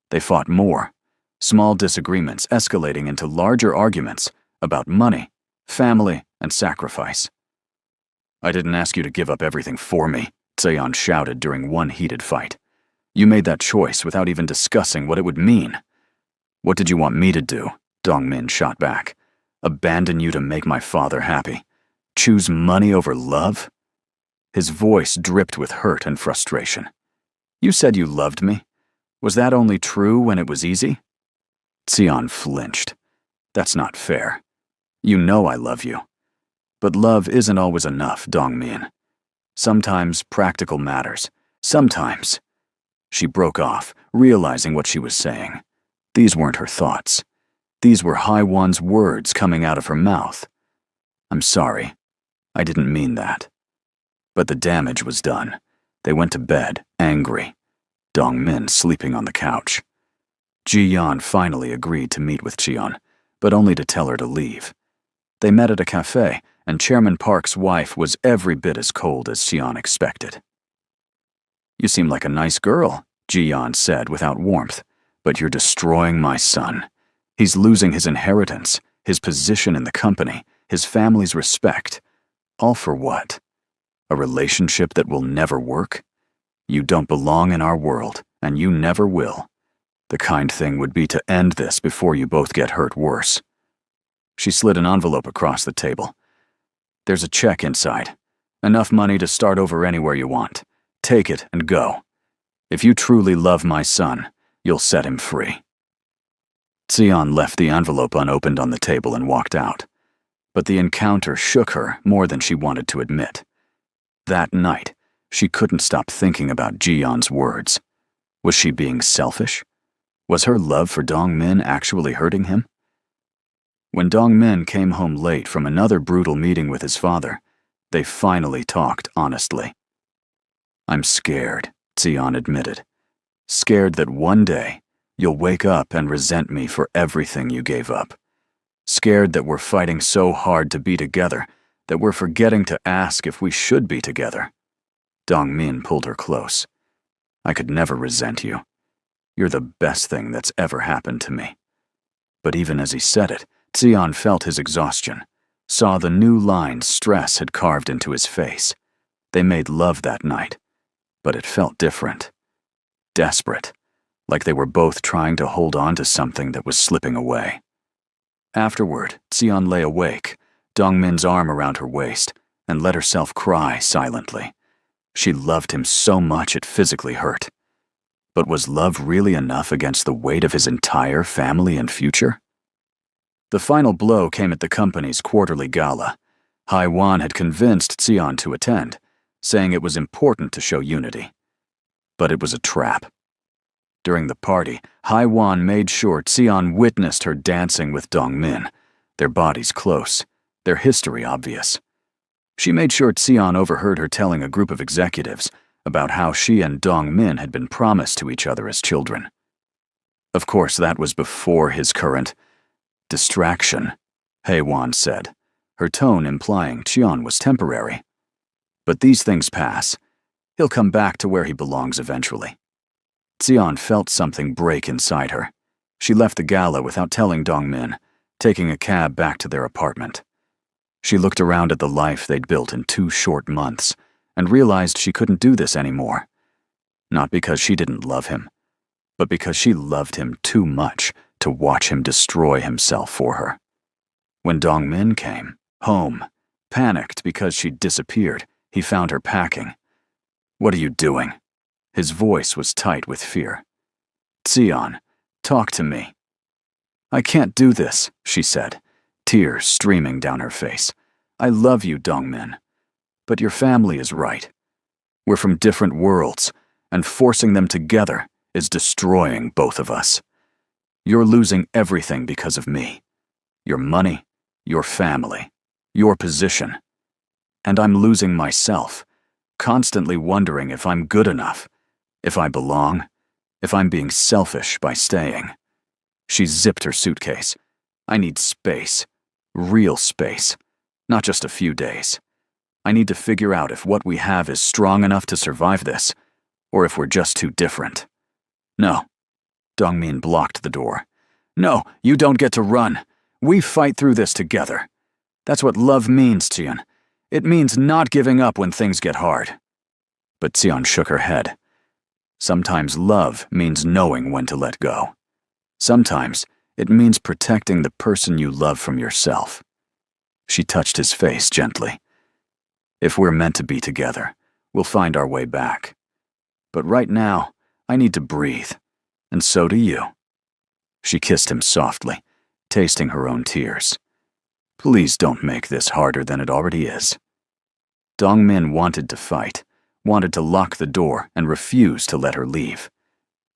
They fought more, small disagreements escalating into larger arguments about money, family, and sacrifice. "I didn't ask you to give up everything for me," Xian shouted during one heated fight. "You made that choice without even discussing what it would mean." "What did you want me to do?" Dong Min shot back. "Abandon you to make my father happy? Choose money over love?" His voice dripped with hurt and frustration. "You said you loved me. Was that only true when it was easy?" Xian flinched. "That's not fair," You know I love you. But love isn't always enough, Dongmin. Sometimes practical matters. Sometimes. She broke off, realizing what she was saying. These weren't her thoughts. These were Haiwan's words coming out of her mouth. I'm sorry. I didn't mean that. But the damage was done. They went to bed, angry. Dongmin sleeping on the couch. Ji-yeon finally agreed to meet with Cheon, but only to tell her to leave. They met at a cafe, and Chairman Park's wife was every bit as cold as Cheon expected. You seem like a nice girl, Ji-yeon said without warmth, but you're destroying my son. He's losing his inheritance, his position in the company, his family's respect. All for what? A relationship that will never work? You don't belong in our world, and you never will. The kind thing would be to end this before you both get hurt worse. She slid an envelope across the table. There's a check inside. Enough money to start over anywhere you want. Take it and go. If you truly love my son, you'll set him free. Sion left the envelope unopened on the table and walked out. But the encounter shook her more than she wanted to admit. That night, she couldn't stop thinking about Ji-yeon's words. Was she being selfish? Was her love for Dongmin actually hurting him? When Dongmin came home late from another brutal meeting with his father, they finally talked honestly. I'm scared, Sion admitted. Scared that one day, you'll wake up and resent me for everything you gave up. Scared that we're fighting so hard to be together that we're forgetting to ask if we should be together. Dongmin pulled her close. I could never resent you. You're the best thing that's ever happened to me. But even as he said it, Sion felt his exhaustion, saw the new lines stress had carved into his face. They made love that night, but it felt different. Desperate, like they were both trying to hold on to something that was slipping away. Afterward, Sion lay awake, Dongmin's arm around her waist, and let herself cry silently. She loved him so much it physically hurt. But was love really enough against the weight of his entire family and future? The final blow came at the company's quarterly gala. Haiwan had convinced Sion to attend, saying it was important to show unity. But it was a trap. During the party, Haiwan made sure Sion witnessed her dancing with Dongmin, their bodies close, their history obvious. She made sure Sion overheard her telling a group of executives about how she and Dongmin had been promised to each other as children. Of course, that was before his current distraction, Haiwan said, her tone implying Cheon was temporary. But these things pass. He'll come back to where he belongs eventually. Sion felt something break inside her. She left the gala without telling Dongmin, taking a cab back to their apartment. She looked around at the life they'd built in 2 short months and realized she couldn't do this anymore. Not because she didn't love him, but because she loved him too much to watch him destroy himself for her. When Dongmin came home, panicked because she'd disappeared, he found her packing. What are you doing? His voice was tight with fear. Sion, talk to me. I can't do this, she said, tears streaming down her face. I love you, Dongmin. But your family is right. We're from different worlds, and forcing them together is destroying both of us. You're losing everything because of me. Your money, your family, your position. And I'm losing myself, constantly wondering if I'm good enough, if I belong, if I'm being selfish by staying. She zipped her suitcase. I need space. Real space. Not just a few days. I need to figure out if what we have is strong enough to survive this, or if we're just too different. No. Dongmin blocked the door. No, you don't get to run. We fight through this together. That's what love means, Sion. It means not giving up when things get hard. But Sion shook her head. Sometimes love means knowing when to let go. Sometimes it means protecting the person you love from yourself. She touched his face gently. If we're meant to be together, we'll find our way back. But right now, I need to breathe, and so do you. She kissed him softly, tasting her own tears. Please don't make this harder than it already is. Dongmin wanted to fight, wanted to lock the door and refused to let her leave.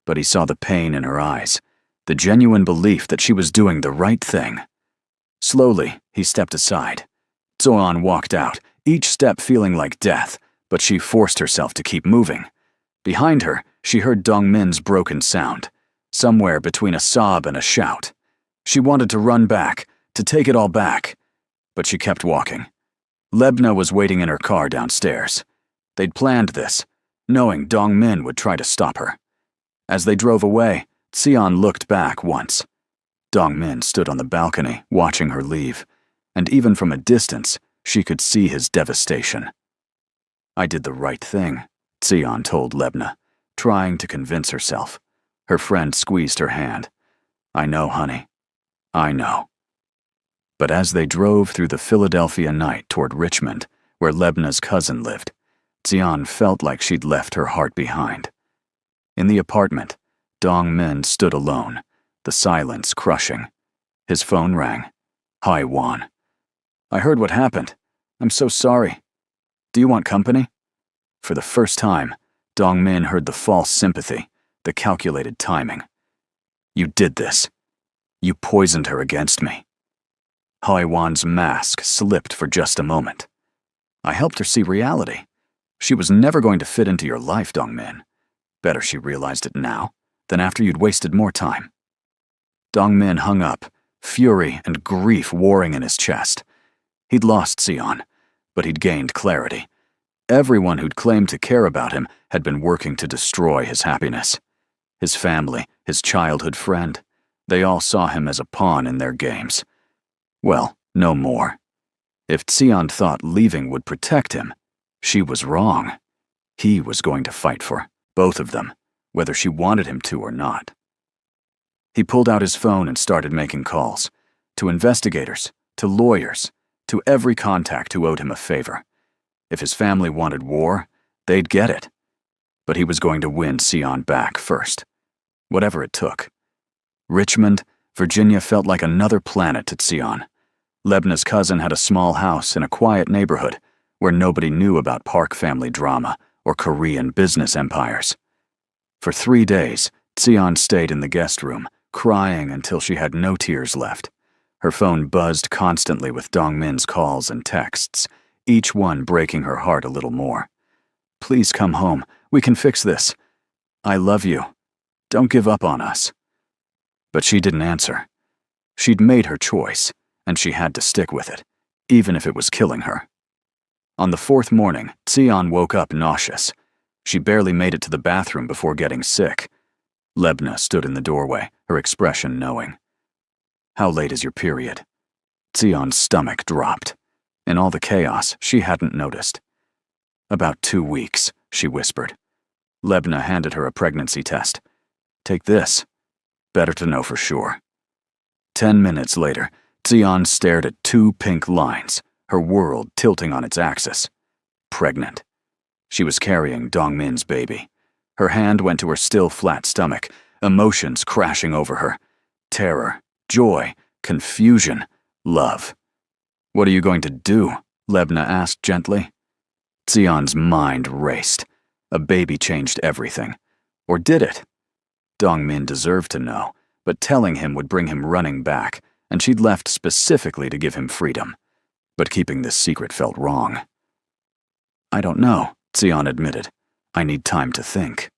But he saw the pain in her eyes, the genuine belief that she was doing the right thing. Slowly, he stepped aside. Zoan walked out, each step feeling like death, but she forced herself to keep moving. Behind her, she heard Dongmin's broken sound, somewhere between a sob and a shout. She wanted to run back, to take it all back, but she kept walking. Lebna was waiting in her car downstairs. They'd planned this, knowing Dongmin would try to stop her. As they drove away, Xian looked back once. Dongmin stood on the balcony, watching her leave, and even from a distance, she could see his devastation. I did the right thing, Xian told Lebna, trying to convince herself. Her friend squeezed her hand. I know, honey. I know. But as they drove through the Philadelphia night toward Richmond, where Lebna's cousin lived, Xian felt like she'd left her heart behind. In the apartment, Dongmin stood alone, the silence crushing. His phone rang. Hi, Juan. I heard what happened. I'm so sorry. Do you want company? For the first time, Dongmin heard the false sympathy, the calculated timing. You did this. You poisoned her against me. Haiwan's mask slipped for just a moment. I helped her see reality. She was never going to fit into your life, Dongmin. Better she realized it now than after you'd wasted more time. Dongmin hung up, fury and grief warring in his chest. He'd lost Xian, but he'd gained clarity. Everyone who'd claimed to care about him had been working to destroy his happiness. His family, his childhood friend, they all saw him as a pawn in their games. Well, no more. If Xian thought leaving would protect him, she was wrong. He was going to fight for both of them, whether she wanted him to or not. He pulled out his phone and started making calls, to investigators, to lawyers, to every contact who owed him a favor. If his family wanted war, they'd get it. But he was going to win Xian back first, whatever it took. Richmond, Virginia felt like another planet to Xian. Lebna's cousin had a small house in a quiet neighborhood where nobody knew about Park family drama or Korean business empires. For 3 days, Xian stayed in the guest room, crying until she had no tears left. Her phone buzzed constantly with Dongmin's calls and texts, each one breaking her heart a little more. Please come home. We can fix this. I love you. Don't give up on us. But she didn't answer. She'd made her choice, and she had to stick with it, even if it was killing her. On the 4th morning, Xian woke up nauseous. She barely made it to the bathroom before getting sick. Lebna stood in the doorway, her expression knowing. How late is your period? Xian's stomach dropped. In all the chaos, she hadn't noticed. About 2 weeks, she whispered. Lebna handed her a pregnancy test. Take this. Better to know for sure. 10 minutes later, Xian stared at 2 pink lines, her world tilting on its axis. Pregnant. She was carrying Dongmin's baby. Her hand went to her still flat stomach, emotions crashing over her. Terror, joy, confusion, love. What are you going to do? Lebna asked gently. Xian's mind raced. A baby changed everything. Or did it? Dongmin deserved to know, but telling him would bring him running back, and she'd left specifically to give him freedom. But keeping this secret felt wrong. I don't know, Xian admitted. I need time to think.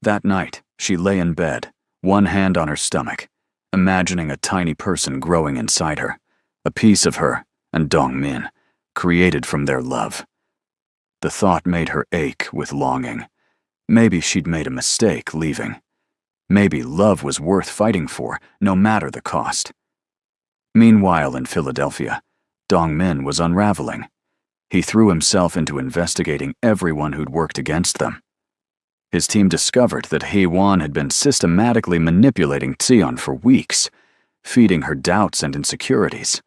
That night, she lay in bed, one hand on her stomach, imagining a tiny person growing inside her, a piece of her and Dongmin, created from their love. The thought made her ache with longing. Maybe she'd made a mistake leaving. Maybe love was worth fighting for, no matter the cost. Meanwhile in Philadelphia, Dongmin was unraveling. He threw himself into investigating everyone who'd worked against them. His team discovered that Hye-won had been systematically manipulating Xian for weeks, feeding her doubts and insecurities.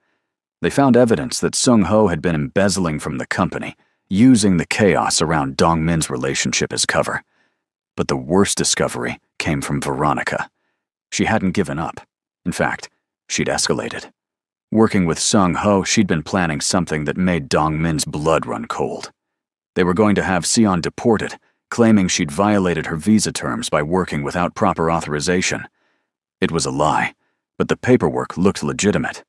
They found evidence that Sung-ho had been embezzling from the company, using the chaos around Dongmin's relationship as cover. But the worst discovery came from Veronica. She hadn't given up. In fact, she'd escalated. Working with Sung Ho, she'd been planning something that made Dong Min's blood run cold. They were going to have Sion deported, claiming she'd violated her visa terms by working without proper authorization. It was a lie, but the paperwork looked legitimate.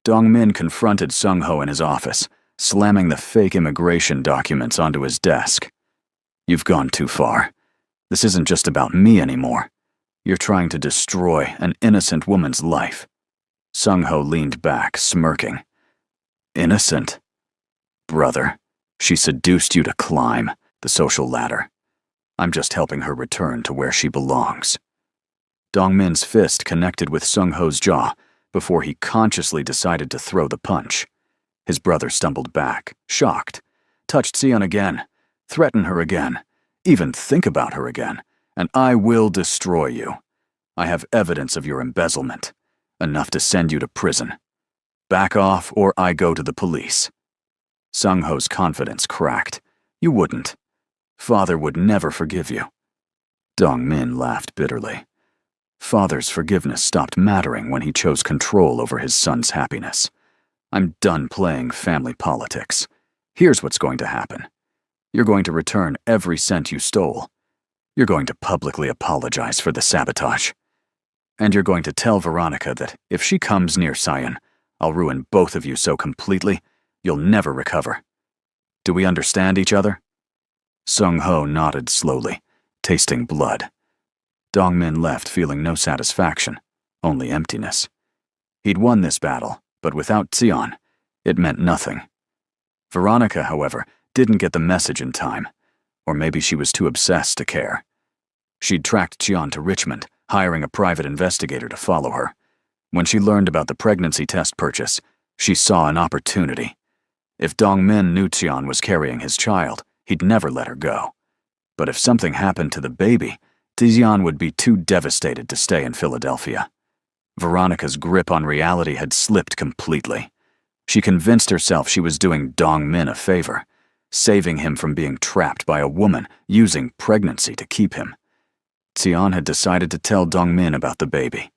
Dong Min confronted Sung Ho in his office, slamming the fake immigration documents onto his desk. "You've gone too far. This isn't just about me anymore. You're trying to destroy an innocent woman's life." Sung Ho leaned back, smirking. "Innocent? Brother, she seduced you to climb the social ladder. I'm just helping her return to where she belongs." Dong Min's fist connected with Sung Ho's jaw before he consciously decided to throw the punch. His brother stumbled back, shocked, touched Sion again, threatened her again, even think about her again, and I will destroy you. I have evidence of your embezzlement, enough to send you to prison. Back off or I go to the police. Sung Ho's confidence cracked. "You wouldn't. Father would never forgive you." Dong Min laughed bitterly. Father's forgiveness stopped mattering when he chose control over his son's happiness. "I'm done playing family politics. Here's what's going to happen. You're going to return every cent you stole. You're going to publicly apologize for the sabotage. And you're going to tell Veronica that if she comes near Sion, I'll ruin both of you so completely, you'll never recover. Do we understand each other?" Sung Ho nodded slowly, tasting blood. Dong Min left feeling no satisfaction, only emptiness. He'd won this battle, but without Sion, it meant nothing. Veronica, however, didn't get the message in time, or maybe she was too obsessed to care. She'd tracked Sion to Richmond, hiring a private investigator to follow her. When she learned about the pregnancy test purchase, she saw an opportunity. If Dong Min knew Sion was carrying his child, he'd never let her go. But if something happened to the baby, Tion would be too devastated to stay in Philadelphia. Veronica's grip on reality had slipped completely. She convinced herself she was doing Dong Min a favor, saving him from being trapped by a woman using pregnancy to keep him. Tion had decided to tell Dong Min about the baby.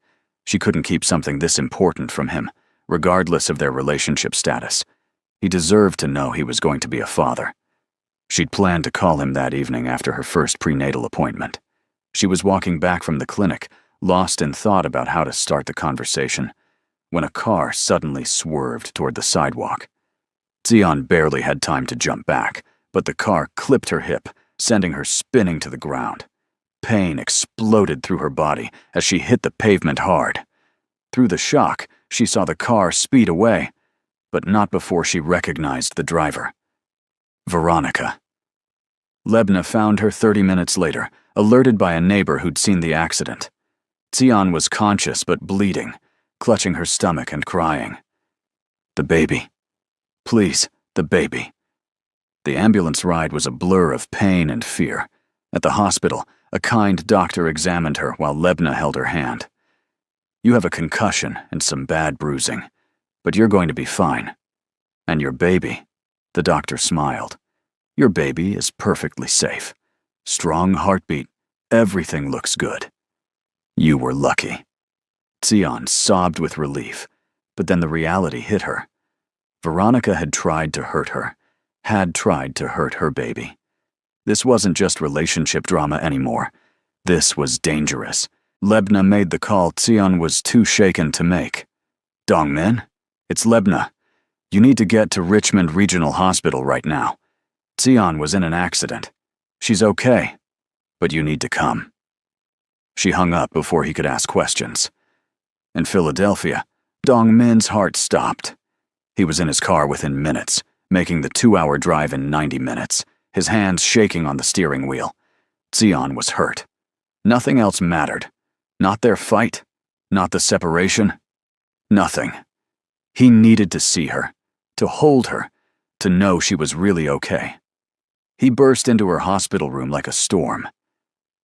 She couldn't keep something this important from him, regardless of their relationship status. He deserved to know he was going to be a father. She'd planned to call him that evening after her first prenatal appointment. She was walking back from the clinic, lost in thought about how to start the conversation, when a car suddenly swerved toward the sidewalk. Tion barely had time to jump back, but the car clipped her hip, sending her spinning to the ground. Pain exploded through her body as she hit the pavement hard. Through the shock, she saw the car speed away, but not before she recognized the driver. Veronica. Lebna found her 30 minutes later, alerted by a neighbor who'd seen the accident. Tion was conscious but bleeding, clutching her stomach and crying. "The baby. Please, the baby." The ambulance ride was a blur of pain and fear. At the hospital, a kind doctor examined her while Lebna held her hand. "You have a concussion and some bad bruising, but you're going to be fine. And your baby," the doctor smiled. "Your baby is perfectly safe. Strong heartbeat. Everything looks good. You were lucky." Tion sobbed with relief, but then the reality hit her. Veronica had tried to hurt her baby. This wasn't just relationship drama anymore. This was dangerous. Lebna made the call Tion was too shaken to make. "Dong Min? It's Lebna. You need to get to Richmond Regional Hospital right now. Tion was in an accident. She's okay, but you need to come." She hung up before he could ask questions. In Philadelphia, Dong Min's heart stopped. He was in his car within minutes, making the 2-hour drive in 90 minutes, his hands shaking on the steering wheel. Tion was hurt. Nothing else mattered. Not their fight, not the separation, nothing. He needed to see her, to hold her, to know she was really okay. He burst into her hospital room like a storm.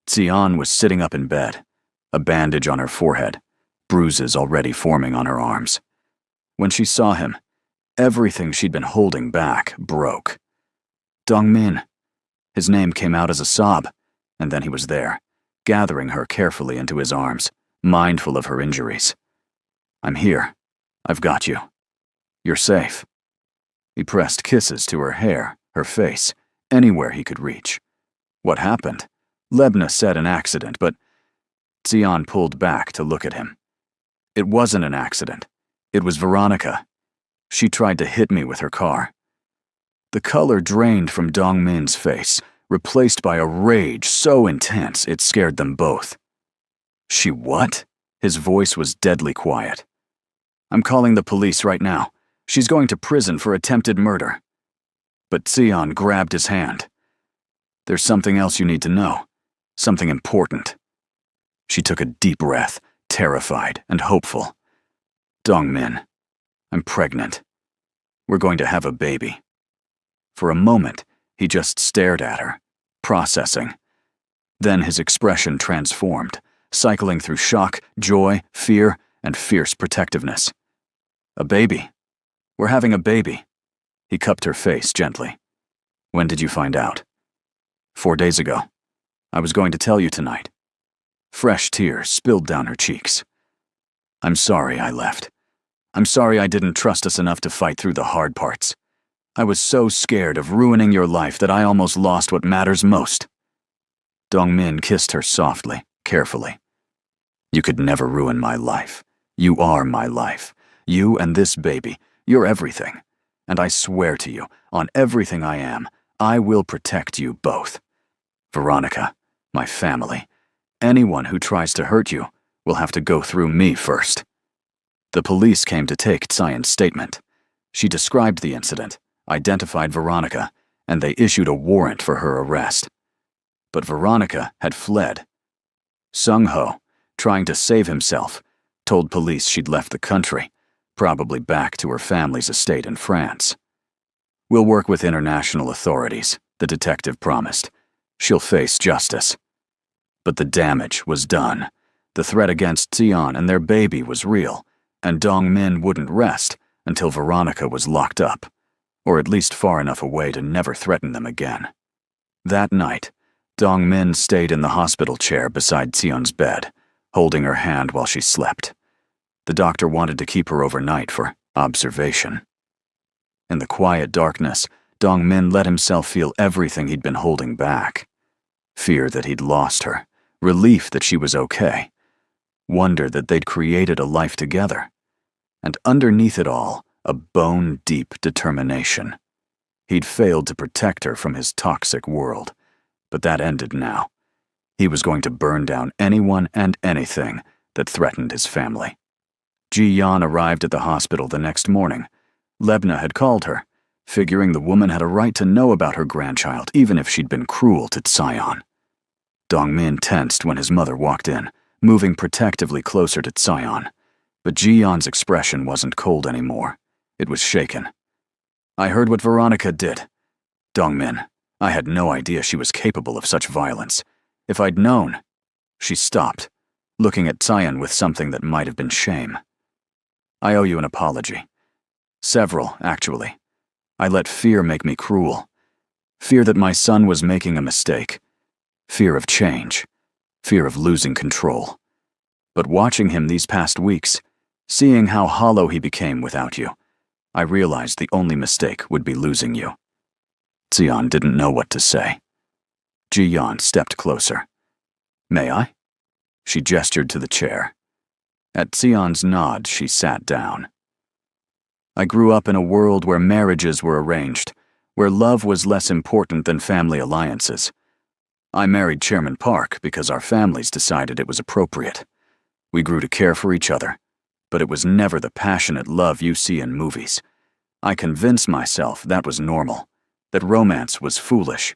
Tion was sitting up in bed, a bandage on her forehead, bruises already forming on her arms. When she saw him, everything she'd been holding back broke. "Dong Min." His name came out as a sob, and then he was there, gathering her carefully into his arms, mindful of her injuries. "I'm here. I've got you. You're safe." He pressed kisses to her hair, her face, anywhere he could reach. What happened? Lebna said an accident, but Sion pulled back to look at him. It wasn't an accident. It was Veronica. She tried to hit me with her car. The color drained from Dongmin's face, replaced by a rage so intense it scared them both. "She what?" His voice was deadly quiet. "I'm calling the police right now. She's going to prison for attempted murder." But Sion grabbed his hand. "There's something else you need to know. Something important." She took a deep breath, terrified and hopeful. "Dongmin, I'm pregnant. We're going to have a baby." For a moment, he just stared at her, processing. Then his expression transformed, cycling through shock, joy, fear, and fierce protectiveness. "A baby? We're having a baby." He cupped her face gently. "When did you find out?" 4 days ago. I was going to tell you tonight." Fresh tears spilled down her cheeks. "I'm sorry I left. I'm sorry I didn't trust us enough to fight through the hard parts. I was so scared of ruining your life that I almost lost what matters most." Dongmin kissed her softly, carefully. "You could never ruin my life. You are my life. You and this baby, you're everything. And I swear to you, on everything I am, I will protect you both. Veronica, my family, anyone who tries to hurt you will have to go through me first." The police came to take Sion's statement. She described the incident, identified Veronica, and they issued a warrant for her arrest. But Veronica had fled. Sung-ho, trying to save himself, told police she'd left the country, probably back to her family's estate in France. "We'll work with international authorities," the detective promised. "She'll face justice." But the damage was done. The threat against Sion and their baby was real, and Dongmin wouldn't rest until Veronica was locked up, or at least far enough away to never threaten them again. That night, Dongmin stayed in the hospital chair beside Sion's bed, holding her hand while she slept. The doctor wanted to keep her overnight for observation. In the quiet darkness, Dongmin let himself feel everything he'd been holding back. Fear that he'd lost her, relief that she was okay, wonder that they'd created a life together, and underneath it all, a bone-deep determination. He'd failed to protect her from his toxic world, but that ended now. He was going to burn down anyone and anything that threatened his family. Ji-yeon arrived at the hospital the next morning. Lebna had called her, figuring the woman had a right to know about her grandchild even if she'd been cruel to Sion. Dongmin tensed when his mother walked in, moving protectively closer to Sion. But Ji-yeon's expression wasn't cold anymore. It was shaken. "I heard what Veronica did. Dongmin, I had no idea she was capable of such violence. If I'd known..." She stopped, looking at Sion with something that might have been shame. "I owe you an apology. Several, actually. I let fear make me cruel. Fear that my son was making a mistake. Fear of change. Fear of losing control. But watching him these past weeks, seeing how hollow he became without you, I realized the only mistake would be losing you." Sion didn't know what to say. Ji-yeon stepped closer. "May I?" She gestured to the chair. At Sion's nod, she sat down. "I grew up in a world where marriages were arranged, where love was less important than family alliances. I married Chairman Park because our families decided it was appropriate. We grew to care for each other, but it was never the passionate love you see in movies. I convinced myself that was normal, that romance was foolish.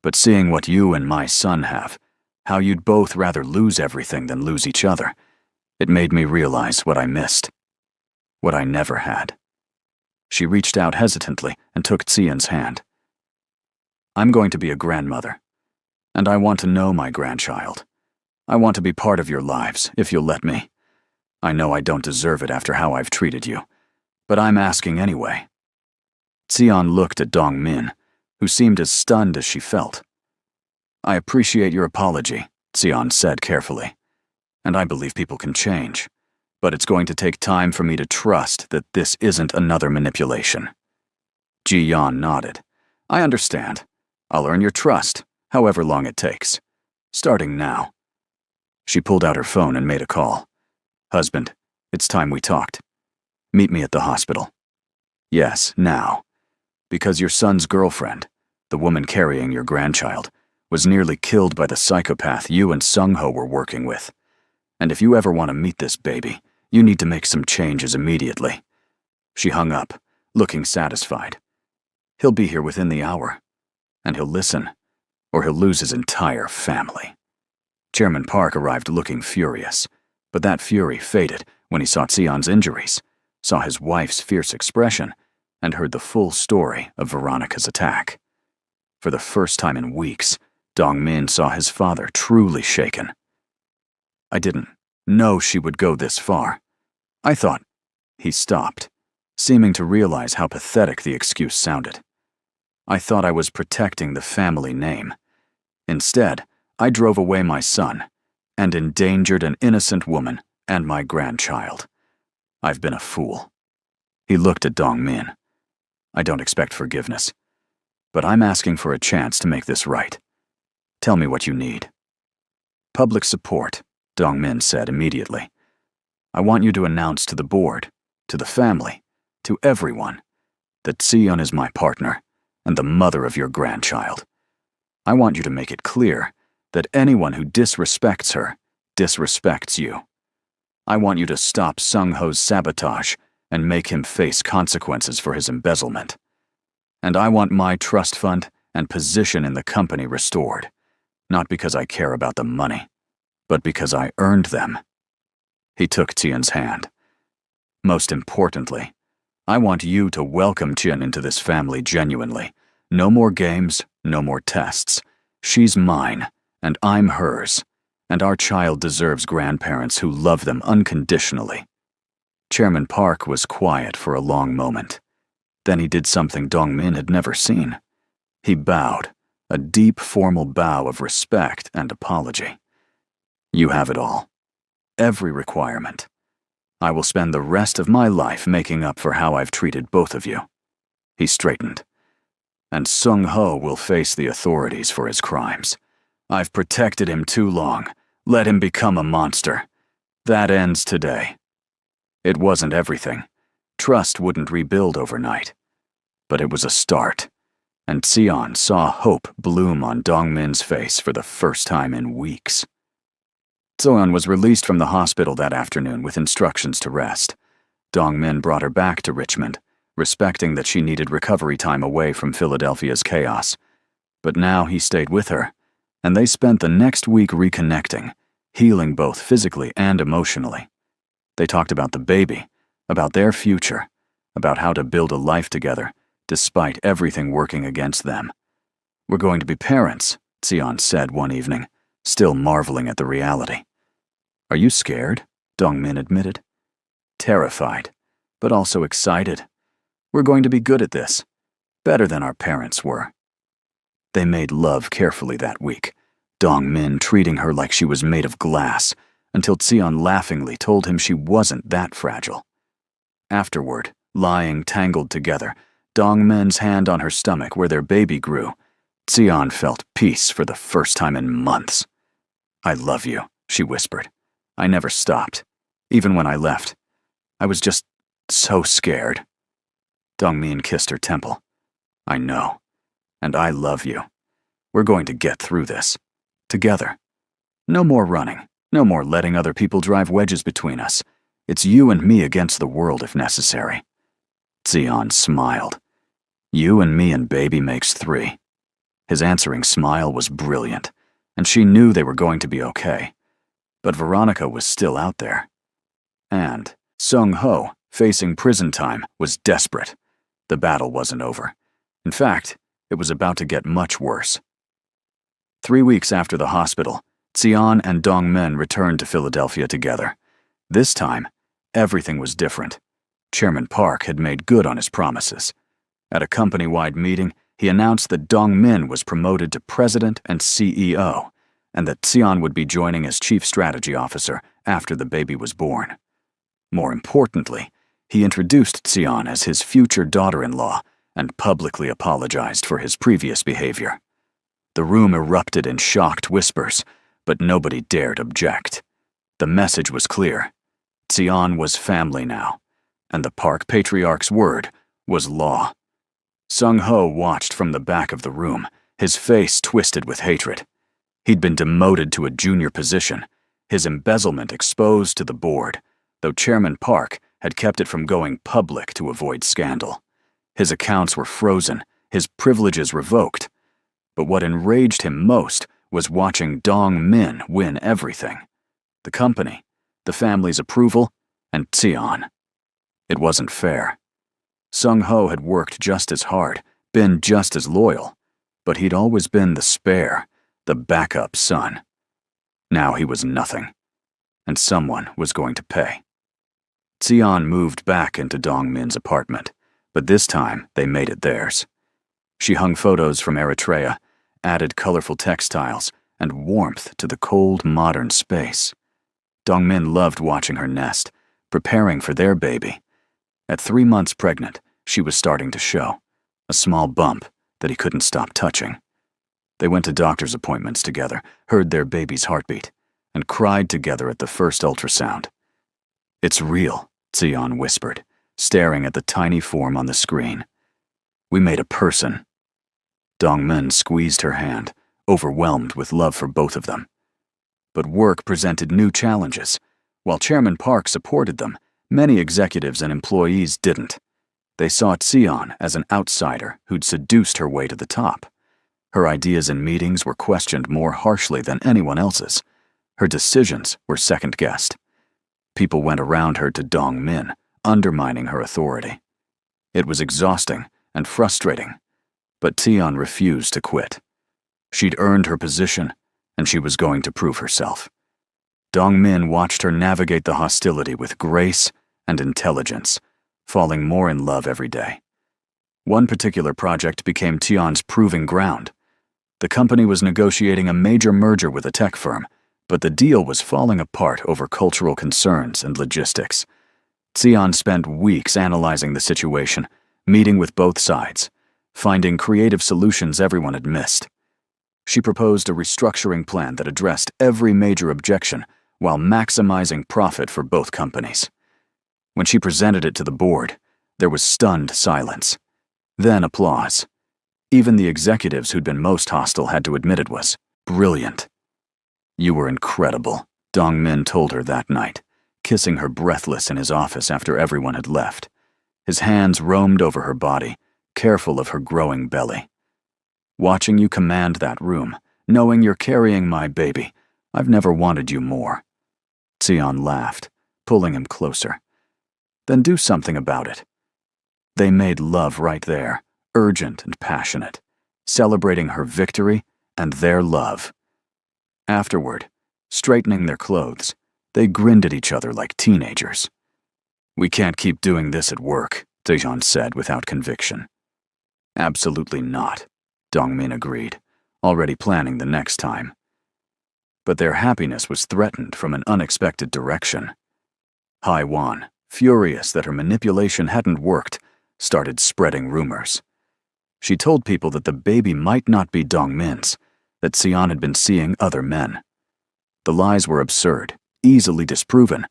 But seeing what you and my son have, how you'd both rather lose everything than lose each other, it made me realize what I missed, what I never had." She reached out hesitantly and took Sion's hand. "I'm going to be a grandmother, and I want to know my grandchild. I want to be part of your lives, if you'll let me. I know I don't deserve it after how I've treated you, but I'm asking anyway." Sion looked at Dongmin, who seemed as stunned as she felt. "I appreciate your apology," Sion said carefully. "And I believe people can change. But it's going to take time for me to trust that this isn't another manipulation. Ji-yeon nodded. I understand. I'll earn your trust, however long it takes. Starting now. She pulled out her phone and made a call. Husband, it's time we talked. Meet me at the hospital. Yes, now. Because your son's girlfriend, the woman carrying your grandchild, was nearly killed by the psychopath you and Sung-ho were working with. And if you ever want to meet this baby, you need to make some changes immediately. She hung up, looking satisfied. He'll be here within the hour. And he'll listen, or he'll lose his entire family. Chairman Park arrived looking furious, but that fury faded when he saw Sion's injuries, saw his wife's fierce expression, and heard the full story of Veronica's attack. For the first time in weeks, Dong-min saw his father truly shaken. I didn't know she would go this far. I thought. He stopped, seeming to realize how pathetic the excuse sounded. I thought I was protecting the family name. Instead, I drove away my son and endangered an innocent woman and my grandchild. I've been a fool. He looked at Dong-min. I don't expect forgiveness, but I'm asking for a chance to make this right. Tell me what you need. Public support, Dong-min said immediately. I want you to announce to the board, to the family, to everyone, that Sion is my partner and the mother of your grandchild. I want you to make it clear that anyone who disrespects her disrespects you. I want you to stop Sung-ho's sabotage and make him face consequences for his embezzlement. And I want my trust fund and position in the company restored, not because I care about the money, but because I earned them. He took Tian's hand. Most importantly, I want you to welcome Tian into this family genuinely. No more games, no more tests. She's mine, and I'm hers, and our child deserves grandparents who love them unconditionally. Chairman Park was quiet for a long moment. Then he did something Dong-min had never seen. He bowed, a deep formal bow of respect and apology. You have it all. Every requirement. I will spend the rest of my life making up for how I've treated both of you. He straightened. And Sung-ho will face the authorities for his crimes. I've protected him too long. Let him become a monster. That ends today. It wasn't everything. Trust wouldn't rebuild overnight. But it was a start. And Sion saw hope bloom on Dong-min's face for the first time in weeks. Sion was released from the hospital that afternoon with instructions to rest. Dong-min brought her back to Richmond, respecting that she needed recovery time away from Philadelphia's chaos. But now he stayed with her, and they spent the next week reconnecting, healing both physically and emotionally. They talked about the baby, about their future, about how to build a life together, despite everything working against them. We're going to be parents, Sion said one evening, still marveling at the reality. Are you scared? Dong-min admitted. Terrified, but also excited. We're going to be good at this, better than our parents were. They made love carefully that week, Dong-min treating her like she was made of glass, until Sion laughingly told him she wasn't that fragile. Afterward, lying tangled together, Dong-min's hand on her stomach where their baby grew, Sion felt peace for the first time in months. I love you, she whispered. I never stopped, even when I left. I was just so scared. Dong-min kissed her temple. I know, and I love you. We're going to get through this, together. No more running, no more letting other people drive wedges between us. It's you and me against the world if necessary. Sion smiled. You and me and baby makes 3. His answering smile was brilliant, and she knew they were going to be okay. But Veronica was still out there. And Sung-ho, facing prison time, was desperate. The battle wasn't over. In fact, it was about to get much worse. 3 weeks after the hospital, Sion and Dong-min returned to Philadelphia together. This time, everything was different. Chairman Park had made good on his promises. At a company-wide meeting, he announced that Dong-min was promoted to president and CEO, and that Sion would be joining as chief strategy officer after the baby was born. More importantly, he introduced Xian as his future daughter-in-law and publicly apologized for his previous behavior. The room erupted in shocked whispers, but nobody dared object. The message was clear. Xian was family now, and the park patriarch's word was law. Sung-ho watched from the back of the room, his face twisted with hatred. He'd been demoted to a junior position, his embezzlement exposed to the board, though Chairman Park had kept it from going public to avoid scandal. His accounts were frozen, his privileges revoked. But what enraged him most was watching Dong Min win everything. The company, the family's approval, and Xian. It wasn't fair. Sung-ho had worked just as hard, been just as loyal, but he'd always been the spare, the backup son. Now he was nothing, and someone was going to pay. Xian moved back into Dong Min's apartment, but this time they made it theirs. She hung photos from Eritrea, added colorful textiles, and warmth to the cold, modern space. Dong Min loved watching her nest, preparing for their baby. At 3 months pregnant, she was starting to show, a small bump that he couldn't stop touching. They went to doctor's appointments together, heard their baby's heartbeat, and cried together at the first ultrasound. "It's real," Xian whispered, staring at the tiny form on the screen. "We made a person." Dong Min squeezed her hand, overwhelmed with love for both of them. But work presented new challenges. While Chairman Park supported them, many executives and employees didn't. They saw Xian as an outsider who'd seduced her way to the top. Her ideas in meetings were questioned more harshly than anyone else's. Her decisions were second-guessed. People went around her to Dong Min, undermining her authority. It was exhausting and frustrating, but Xian refused to quit. She'd earned her position, and she was going to prove herself. Dong Min watched her navigate the hostility with grace and intelligence, falling more in love every day. One particular project became Xian's proving ground. The company was negotiating a major merger with a tech firm, but the deal was falling apart over cultural concerns and logistics. Xian spent weeks analyzing the situation, meeting with both sides, finding creative solutions everyone had missed. She proposed a restructuring plan that addressed every major objection while maximizing profit for both companies. When she presented it to the board, there was stunned silence. Then applause. Even the executives who'd been most hostile had to admit it was brilliant. "You were incredible," Dong Min told her that night, kissing her breathless in his office after everyone had left. His hands roamed over her body, careful of her growing belly. "Watching you command that room, knowing you're carrying my baby, I've never wanted you more." Xian laughed, pulling him closer. "Then do something about it." They made love right there, urgent and passionate, celebrating her victory and their love. Afterward, straightening their clothes, they grinned at each other like teenagers. "We can't keep doing this at work," Daejeon said without conviction. "Absolutely not," Dong Min agreed, already planning the next time. But their happiness was threatened from an unexpected direction. Haiwan, furious that her manipulation hadn't worked, started spreading rumors. She told people that the baby might not be Dong Min's, that Xian had been seeing other men. The lies were absurd, easily disproven,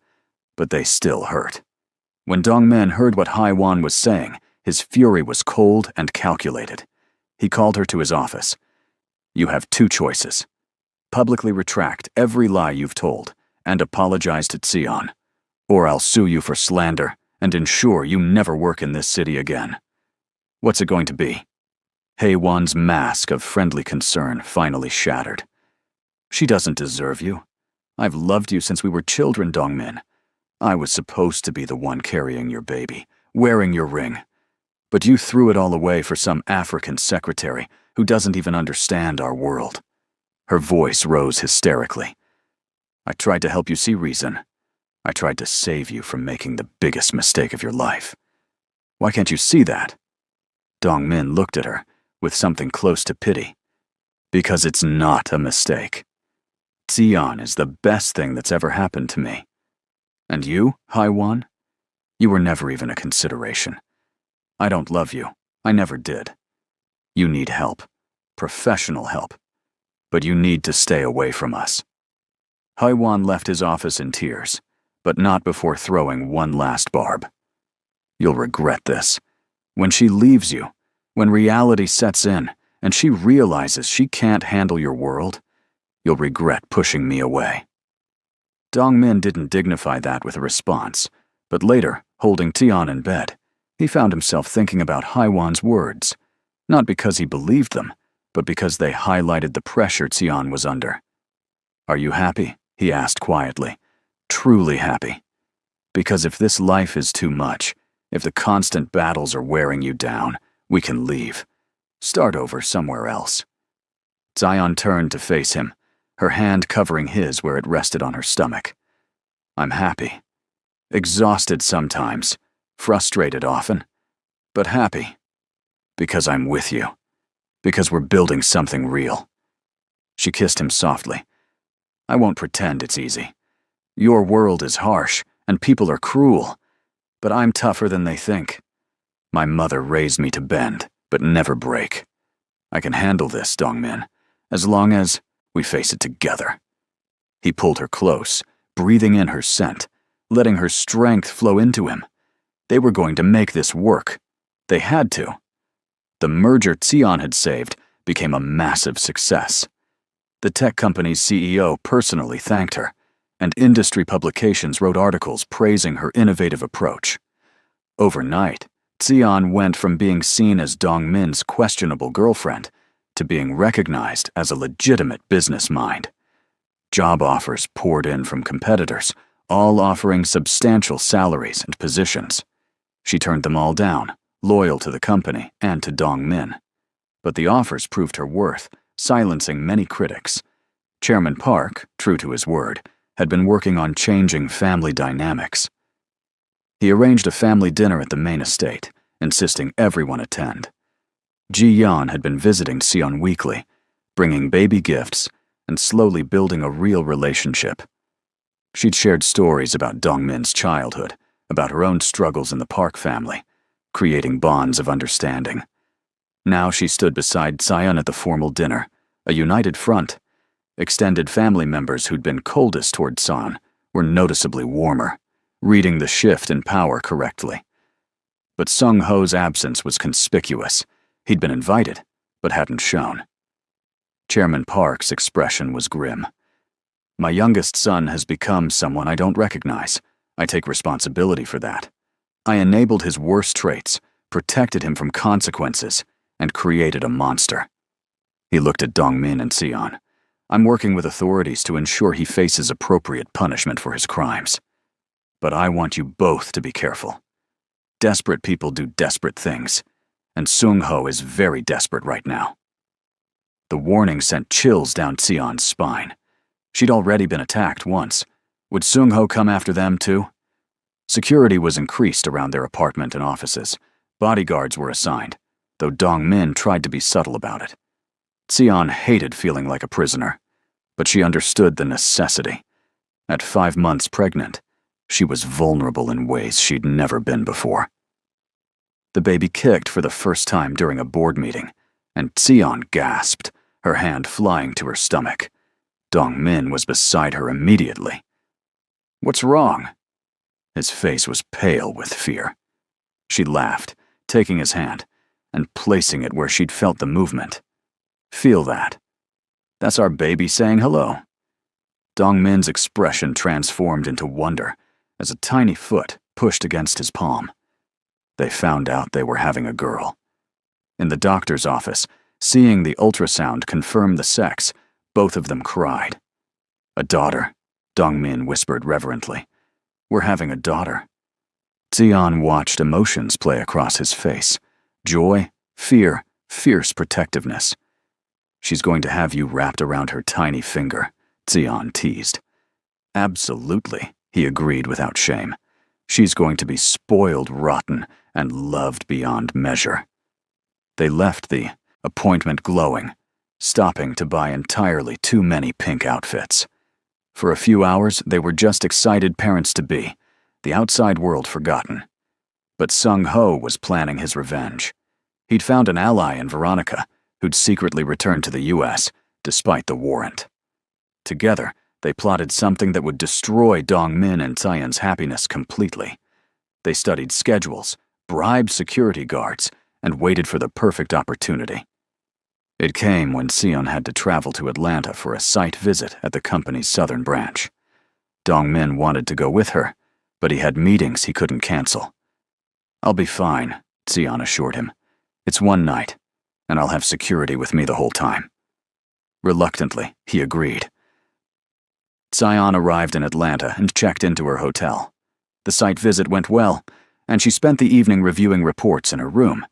but they still hurt. When Dong Min heard what Haiwan was saying, his fury was cold and calculated. He called her to his office. "You have 2 choices. Publicly retract every lie you've told and apologize to Xian, or I'll sue you for slander and ensure you never work in this city again. What's it going to be?" Haiwan's mask of friendly concern finally shattered. "She doesn't deserve you. I've loved you since we were children, Dong Min. I was supposed to be the one carrying your baby, wearing your ring. But you threw it all away for some African secretary who doesn't even understand our world." Her voice rose hysterically. "I tried to help you see reason. I tried to save you from making the biggest mistake of your life. Why can't you see that?" Dong Min looked at her with something close to pity. "Because it's not a mistake. Xian is the best thing that's ever happened to me. And you, Haiwan? You were never even a consideration. I don't love you. I never did. You need help. Professional help. But you need to stay away from us." Haiwan left his office in tears, but not before throwing one last barb. "You'll regret this. When she leaves you, when reality sets in, and she realizes she can't handle your world, you'll regret pushing me away." Dongmin didn't dignify that with a response, but later, holding Tian in bed, he found himself thinking about Haiwan's words, not because he believed them, but because they highlighted the pressure Tian was under. "Are you happy?" he asked quietly. "Truly happy? Because if this life is too much, if the constant battles are wearing you down, we can leave. Start over somewhere else." Zion turned to face him, her hand covering his where it rested on her stomach. "I'm happy. Exhausted sometimes, frustrated often, but happy. Because I'm with you. Because we're building something real." She kissed him softly. "I won't pretend it's easy. Your world is harsh, and people are cruel, but I'm tougher than they think. My mother raised me to bend, but never break. I can handle this, Dongmin, as long as we face it together." He pulled her close, breathing in her scent, letting her strength flow into him. They were going to make this work. They had to. The merger Xian had saved became a massive success. The tech company's CEO personally thanked her, and industry publications wrote articles praising her innovative approach. Overnight, Xian went from being seen as Dongmin's questionable girlfriend to being recognized as a legitimate business mind. Job offers poured in from competitors, all offering substantial salaries and positions. She turned them all down, loyal to the company and to Dongmin. But the offers proved her worth, silencing many critics. Chairman Park, true to his word, had been working on changing family dynamics. He arranged a family dinner at the main estate, insisting everyone attend. Ji Yan had been visiting Xian weekly, bringing baby gifts and slowly building a real relationship. She'd shared stories about Dongmin's childhood, about her own struggles in the Park family, creating bonds of understanding. Now she stood beside Xian at the formal dinner, a united front. Extended family members who'd been coldest toward San were noticeably warmer, reading the shift in power correctly. But Sung Ho's absence was conspicuous. He'd been invited, but hadn't shown. Chairman Park's expression was grim. "My youngest son has become someone I don't recognize. I take responsibility for that. I enabled his worst traits, protected him from consequences, and created a monster." He looked at Dongmin and Xian. "I'm working with authorities to ensure he faces appropriate punishment for his crimes. But I want you both to be careful. Desperate people do desperate things, and Sung Ho is very desperate right now." The warning sent chills down Xian's spine. She'd already been attacked once. Would Sung Ho come after them too? Security was increased around their apartment and offices. Bodyguards were assigned, though Dongmin tried to be subtle about it. Xian hated feeling like a prisoner, but she understood the necessity. At 5 months pregnant, she was vulnerable in ways she'd never been before. The baby kicked for the first time during a board meeting, and Xian gasped, her hand flying to her stomach. Dongmin was beside her immediately. "What's wrong?" His face was pale with fear. She laughed, taking his hand and placing it where she'd felt the movement. "Feel that? That's our baby saying hello." Dongmin's expression transformed into wonder as a tiny foot pushed against his palm. They found out they were having a girl. In the doctor's office, seeing the ultrasound confirm the sex, both of them cried. "A daughter," Dongmin whispered reverently. "We're having a daughter." Xian watched emotions play across his face. Joy, fear, fierce protectiveness. "She's going to have you wrapped around her tiny finger," Xian teased. "Absolutely," he agreed without shame. "She's going to be spoiled rotten and loved beyond measure." They left the appointment glowing, stopping to buy entirely too many pink outfits. For a few hours, they were just excited parents-to-be, the outside world forgotten. But Sung-ho was planning his revenge. He'd found an ally in Veronica, who'd secretly returned to the US, despite the warrant. Together, they plotted something that would destroy Dong-min and Taeyeon's happiness completely. They studied schedules, bribed security guards, and waited for the perfect opportunity. It came when Seon had to travel to Atlanta for a site visit at the company's southern branch. Dong-min wanted to go with her, but he had meetings he couldn't cancel. "I'll be fine," Seon assured him. "It's one night, and I'll have security with me the whole time." Reluctantly, he agreed. Seon arrived in Atlanta and checked into her hotel. The site visit went well, and she spent the evening reviewing reports in her room.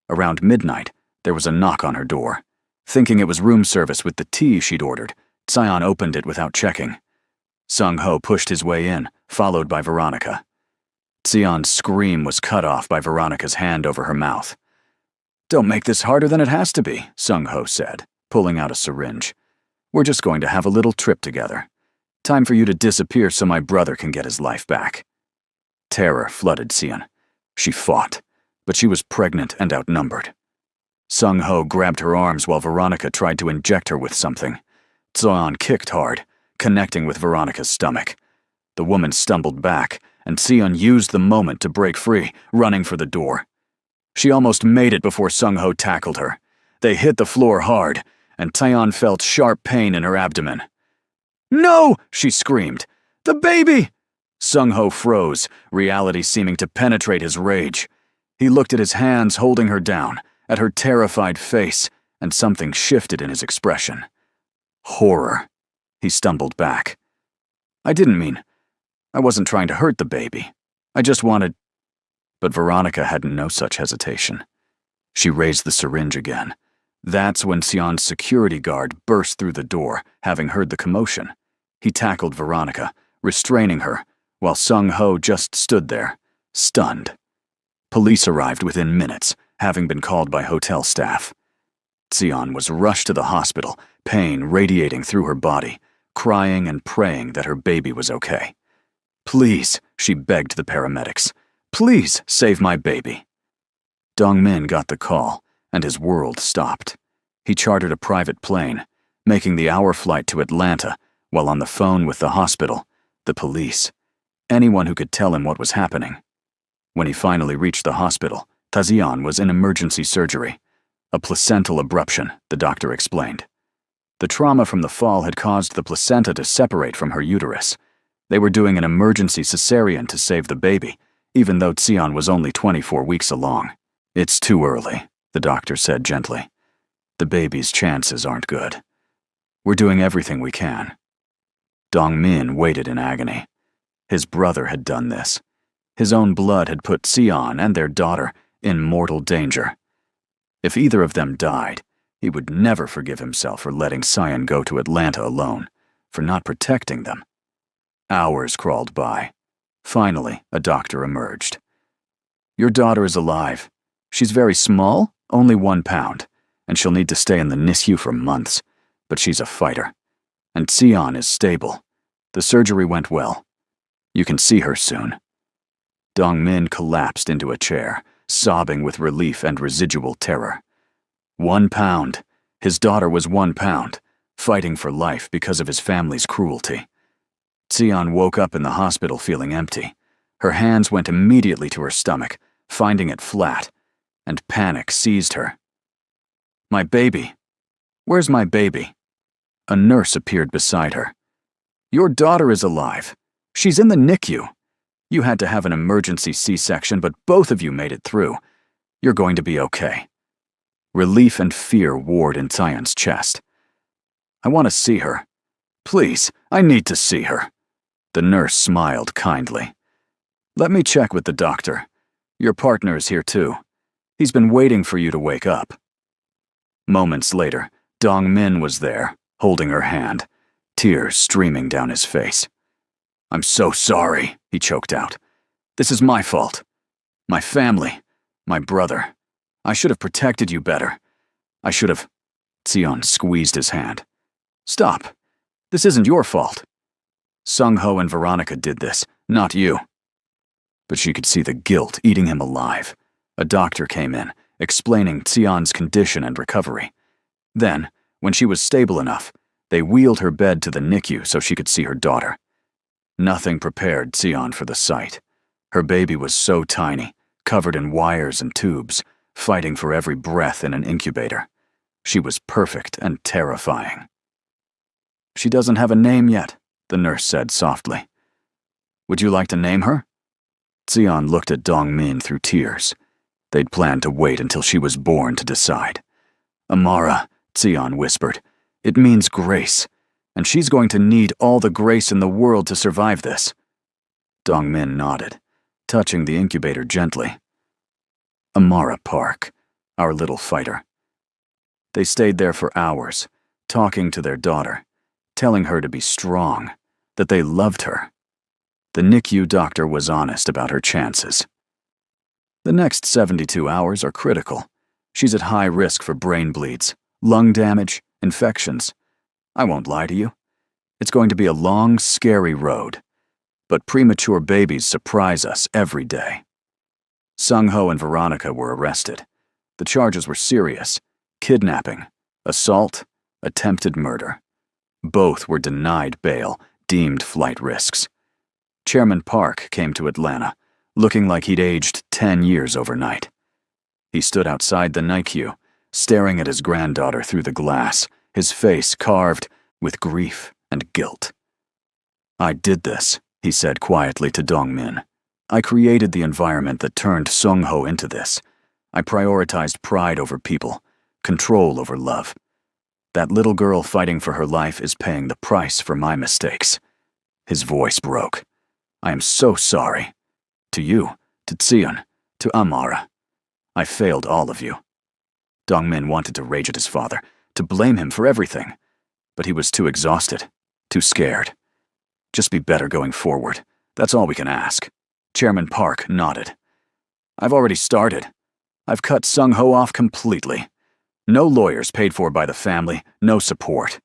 Around midnight, there was a knock on her door. Thinking it was room service with the tea she'd ordered, Seon opened it without checking. Sung-ho pushed his way in, followed by Veronica. Seon's scream was cut off by Veronica's hand over her mouth. "Don't make this harder than it has to be," Sung-ho said, pulling out a syringe. "We're just going to have a little trip together. Time for you to disappear so my brother can get his life back." Terror flooded Seon. She fought, but she was pregnant and outnumbered. Sung-ho grabbed her arms while Veronica tried to inject her with something. Seon kicked hard, connecting with Veronica's stomach. The woman stumbled back, and Seon used the moment to break free, running for the door. She almost made it before Sung-ho tackled her. They hit the floor hard, and Taeyeon felt sharp pain in her abdomen. "No!" she screamed. "The baby!" Sung-ho froze, reality seeming to penetrate his rage. He looked at his hands holding her down, at her terrified face, and something shifted in his expression. Horror. He stumbled back. I wasn't trying to hurt the baby. I just wanted—" But Veronica had no such hesitation. She raised the syringe again. That's when Seon's security guard burst through the door, having heard the commotion. He tackled Veronica, restraining her, while Sung-ho just stood there, stunned. Police arrived within minutes, having been called by hotel staff. Seon was rushed to the hospital, pain radiating through her body, crying and praying that her baby was okay. "Please," she begged the paramedics. "Please save my baby." Dong-min got the call, and his world stopped. He chartered a private plane, making the hour flight to Atlanta, while on the phone with the hospital, the police, anyone who could tell him what was happening. When he finally reached the hospital, Taeyeon was in emergency surgery. A placental abruption, the doctor explained. The trauma from the fall had caused the placenta to separate from her uterus. They were doing an emergency cesarean to save the baby, even though Seon was only 24 weeks along. "It's too early," the doctor said gently. "The baby's chances aren't good. We're doing everything we can." Dong-min waited in agony. His brother had done this. His own blood had put Seon and their daughter in mortal danger. If either of them died, he would never forgive himself for letting Seon go to Atlanta alone, for not protecting them. Hours crawled by. Finally, a doctor emerged. "Your daughter is alive. She's very small, only 1 pound, and she'll need to stay in the NICU for months, but she's a fighter. And Seon is stable. The surgery went well. You can see her soon." Dong-min collapsed into a chair, sobbing with relief and residual terror. 1 pound. His daughter was 1 pound, fighting for life because of his family's cruelty. Seon woke up in the hospital feeling empty. Her hands went immediately to her stomach, finding it flat, and panic seized her. "My baby. Where's my baby?" A nurse appeared beside her. "Your daughter is alive. She's in the NICU. You had to have an emergency C-section, but both of you made it through. You're going to be okay." Relief and fear warred in Taeyeon's chest. "I want to see her. Please, I need to see her." The nurse smiled kindly. "Let me check with the doctor. Your partner is here too. He's been waiting for you to wake up." Moments later, Dong-min was there, holding her hand, tears streaming down his face. "I'm so sorry," he choked out. "This is my fault. My family, my brother. I should have protected you better. I should have—" Seon squeezed his hand. "Stop. This isn't your fault. Sung-ho and Veronica did this, not you." but she could see the guilt eating him alive. A doctor came in, explaining Xian's condition and recovery. Then, when she was stable enough, they wheeled her bed to the NICU so she could see her daughter. Nothing prepared Xian for the sight. Her baby was so tiny, covered in wires and tubes, fighting for every breath in an incubator. She was perfect and terrifying. "She doesn't have a name yet," the nurse said softly. "Would you like to name her?" Xian looked at Dongmin through tears. They'd planned to wait until she was born to decide. "Amara," Xian whispered. "It means grace, and she's going to need all the grace in the world to survive this." Dongmin nodded, touching the incubator gently. "Amara Park, our little fighter." They stayed there for hours, talking to their daughter, telling her to be strong, that they loved her. The NICU doctor was honest about her chances. "The next 72 hours are critical. She's at high risk for brain bleeds, lung damage, infections. I won't lie to you. It's going to be a long, scary road. But premature babies surprise us every day." Sung-ho and Veronica were arrested. The charges were serious: kidnapping, assault, attempted murder. Both were denied bail, deemed flight risks. Chairman Park came to Atlanta, looking like he'd aged 10 years overnight. He stood outside the NICU, staring at his granddaughter through the glass, his face carved with grief and guilt. "I did this," he said quietly to Dongmin. "I created the environment that turned Sung-ho into this. I prioritized pride over people, control over love. That little girl fighting for her life is paying the price for my mistakes." His voice broke. "I am so sorry. To you, to Xian, to Amara. I failed all of you." Dongmin wanted to rage at his father, to blame him for everything. But he was too exhausted, too scared. "Just be better going forward. That's all we can ask." Chairman Park nodded. "I've already started. I've cut Sung-ho off completely. No lawyers paid for by the family, no support.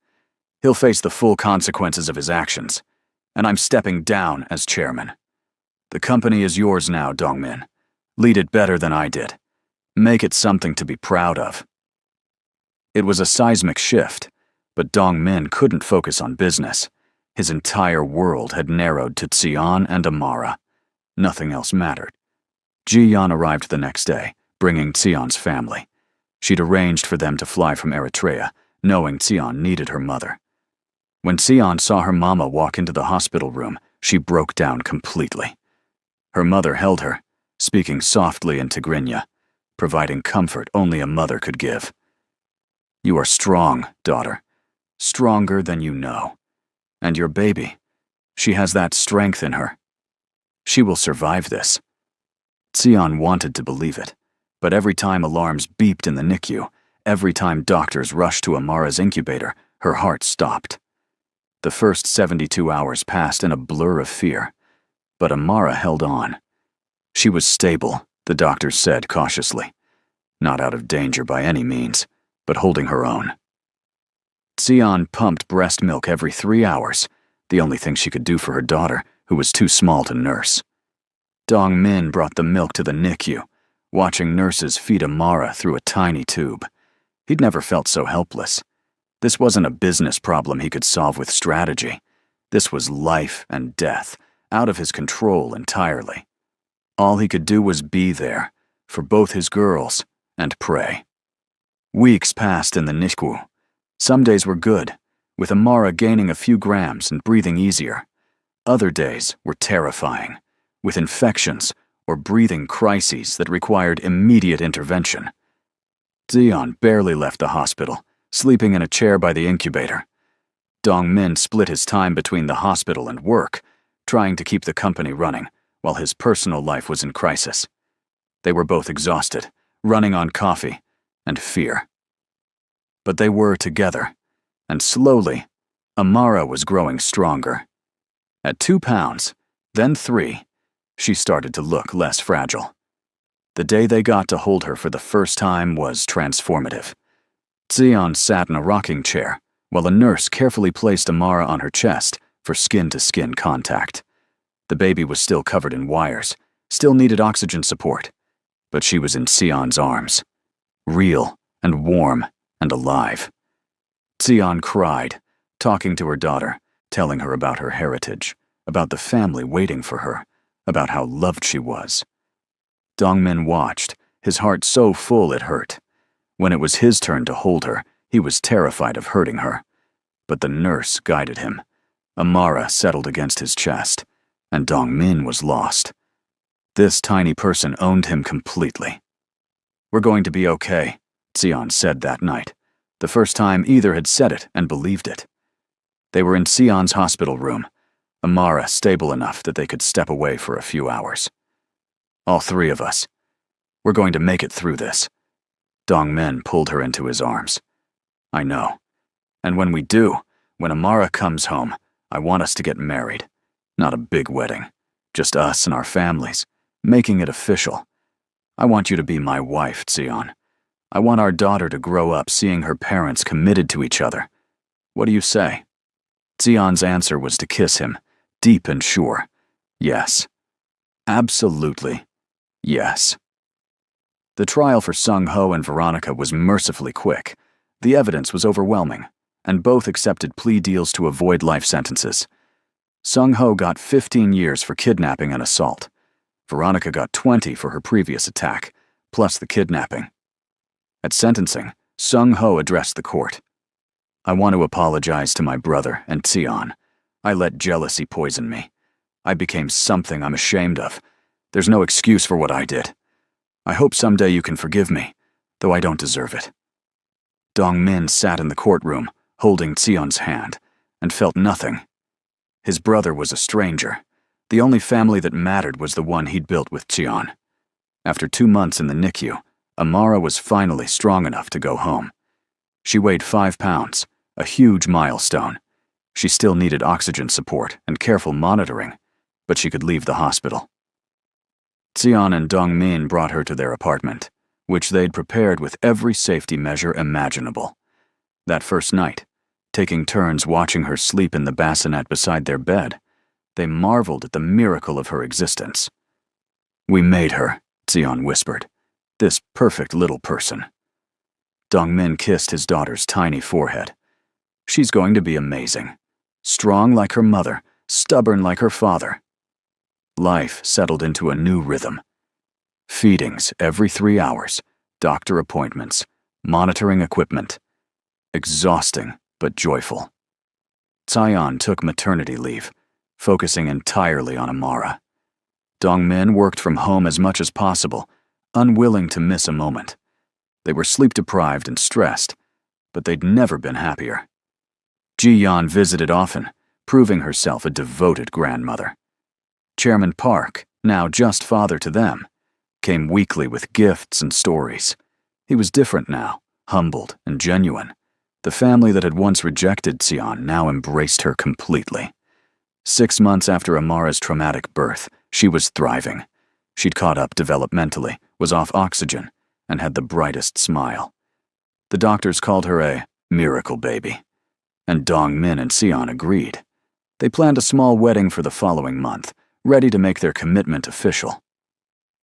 He'll face the full consequences of his actions. And I'm stepping down as chairman. The company is yours now, Dongmin. Lead it better than I did. Make it something to be proud of." It was a seismic shift, but Dongmin couldn't focus on business. His entire world had narrowed to Xian and Amara. Nothing else mattered. Ji-yeon arrived the next day, bringing Xian's family. She'd arranged for them to fly from Eritrea, knowing Xian needed her mother. When Xian saw her mama walk into the hospital room, she broke down completely. Her mother held her, speaking softly in Tigrinya, providing comfort only a mother could give. "You are strong, daughter. Stronger than you know. And your baby, she has that strength in her. She will survive this." Xian wanted to believe it, but every time alarms beeped in the NICU, every time doctors rushed to Amara's incubator, her heart stopped. The first 72 hours passed in a blur of fear, but Amara held on. She was stable, the doctors said cautiously. Not out of danger by any means, but holding her own. Xian pumped breast milk every 3 hours, the only thing she could do for her daughter, who was too small to nurse. Dongmin brought the milk to the NICU, watching nurses feed Amara through a tiny tube. He'd never felt so helpless. This wasn't a business problem he could solve with strategy. This was life and death, out of his control entirely. All he could do was be there, for both his girls, and pray. Weeks passed in the NICU. Some days were good, with Amara gaining a few grams and breathing easier. Other days were terrifying, with infections or breathing crises that required immediate intervention. Xian barely left the hospital, sleeping in a chair by the incubator. Dongmin split his time between the hospital and work, trying to keep the company running, while his personal life was in crisis. They were both exhausted, running on coffee and fear. But they were together, and slowly, Amara was growing stronger. At 2 pounds, then 3, she started to look less fragile. The day they got to hold her for the first time was transformative. Xian sat in a rocking chair, while a nurse carefully placed Amara on her chest for skin-to-skin contact. The baby was still covered in wires, still needed oxygen support, but she was in Sion's arms, real and warm and alive. Sion cried, talking to her daughter, telling her about her heritage, about the family waiting for her, about how loved she was. Dongmin watched, his heart so full it hurt. When it was his turn to hold her, he was terrified of hurting her. But the nurse guided him. Amara settled against his chest, and Dongmin was lost. This tiny person owned him completely. "We're going to be okay," Sion said that night, the first time either had said it and believed it. They were in Sion's hospital room, Amara stable enough that they could step away for a few hours. "All three of us. We're going to make it through this." Dongmin pulled her into his arms. "I know. And when we do, when Amara comes home, I want us to get married. Not a big wedding. Just us and our families, making it official. I want you to be my wife, Sion. I want our daughter to grow up seeing her parents committed to each other. What do you say?" Sion's answer was to kiss him, deep and sure. Yes. Absolutely. Yes. The trial for Sung-ho and Veronica was mercifully quick. The evidence was overwhelming, and both accepted plea deals to avoid life sentences. Sung-ho got 15 years for kidnapping and assault. Veronica got 20 for her previous attack, plus the kidnapping. At sentencing, Sung-ho addressed the court. "I want to apologize to my brother and Sion. I let jealousy poison me. I became something I'm ashamed of. There's no excuse for what I did. I hope someday you can forgive me, though I don't deserve it." Dongmin sat in the courtroom, holding Sion's hand, and felt nothing. His brother was a stranger. The only family that mattered was the one he'd built with Sion. After 2 months in the NICU, Amara was finally strong enough to go home. She weighed 5 pounds, a huge milestone. She still needed oxygen support and careful monitoring, but she could leave the hospital. Sion and Dongmin brought her to their apartment, which they'd prepared with every safety measure imaginable. That first night, taking turns watching her sleep in the bassinet beside their bed, they marveled at the miracle of her existence. "We made her," Sion whispered, "this perfect little person." Dongmin kissed his daughter's tiny forehead. "She's going to be amazing. Strong like her mother, stubborn like her father." Life settled into a new rhythm. Feedings every 3 hours, doctor appointments, monitoring equipment. Exhausting, but joyful. Sion took maternity leave, focusing entirely on Amara. Dongmin worked from home as much as possible, unwilling to miss a moment. They were sleep-deprived and stressed, but they'd never been happier. Ji-yeon visited often, proving herself a devoted grandmother. Chairman Park, now just father to them, came weekly with gifts and stories. He was different now, humbled and genuine. The family that had once rejected Sion now embraced her completely. 6 months after Amara's traumatic birth, she was thriving. She'd caught up developmentally, was off oxygen, and had the brightest smile. The doctors called her a miracle baby, and Dongmin and Sion agreed. They planned a small wedding for the following month, ready to make their commitment official.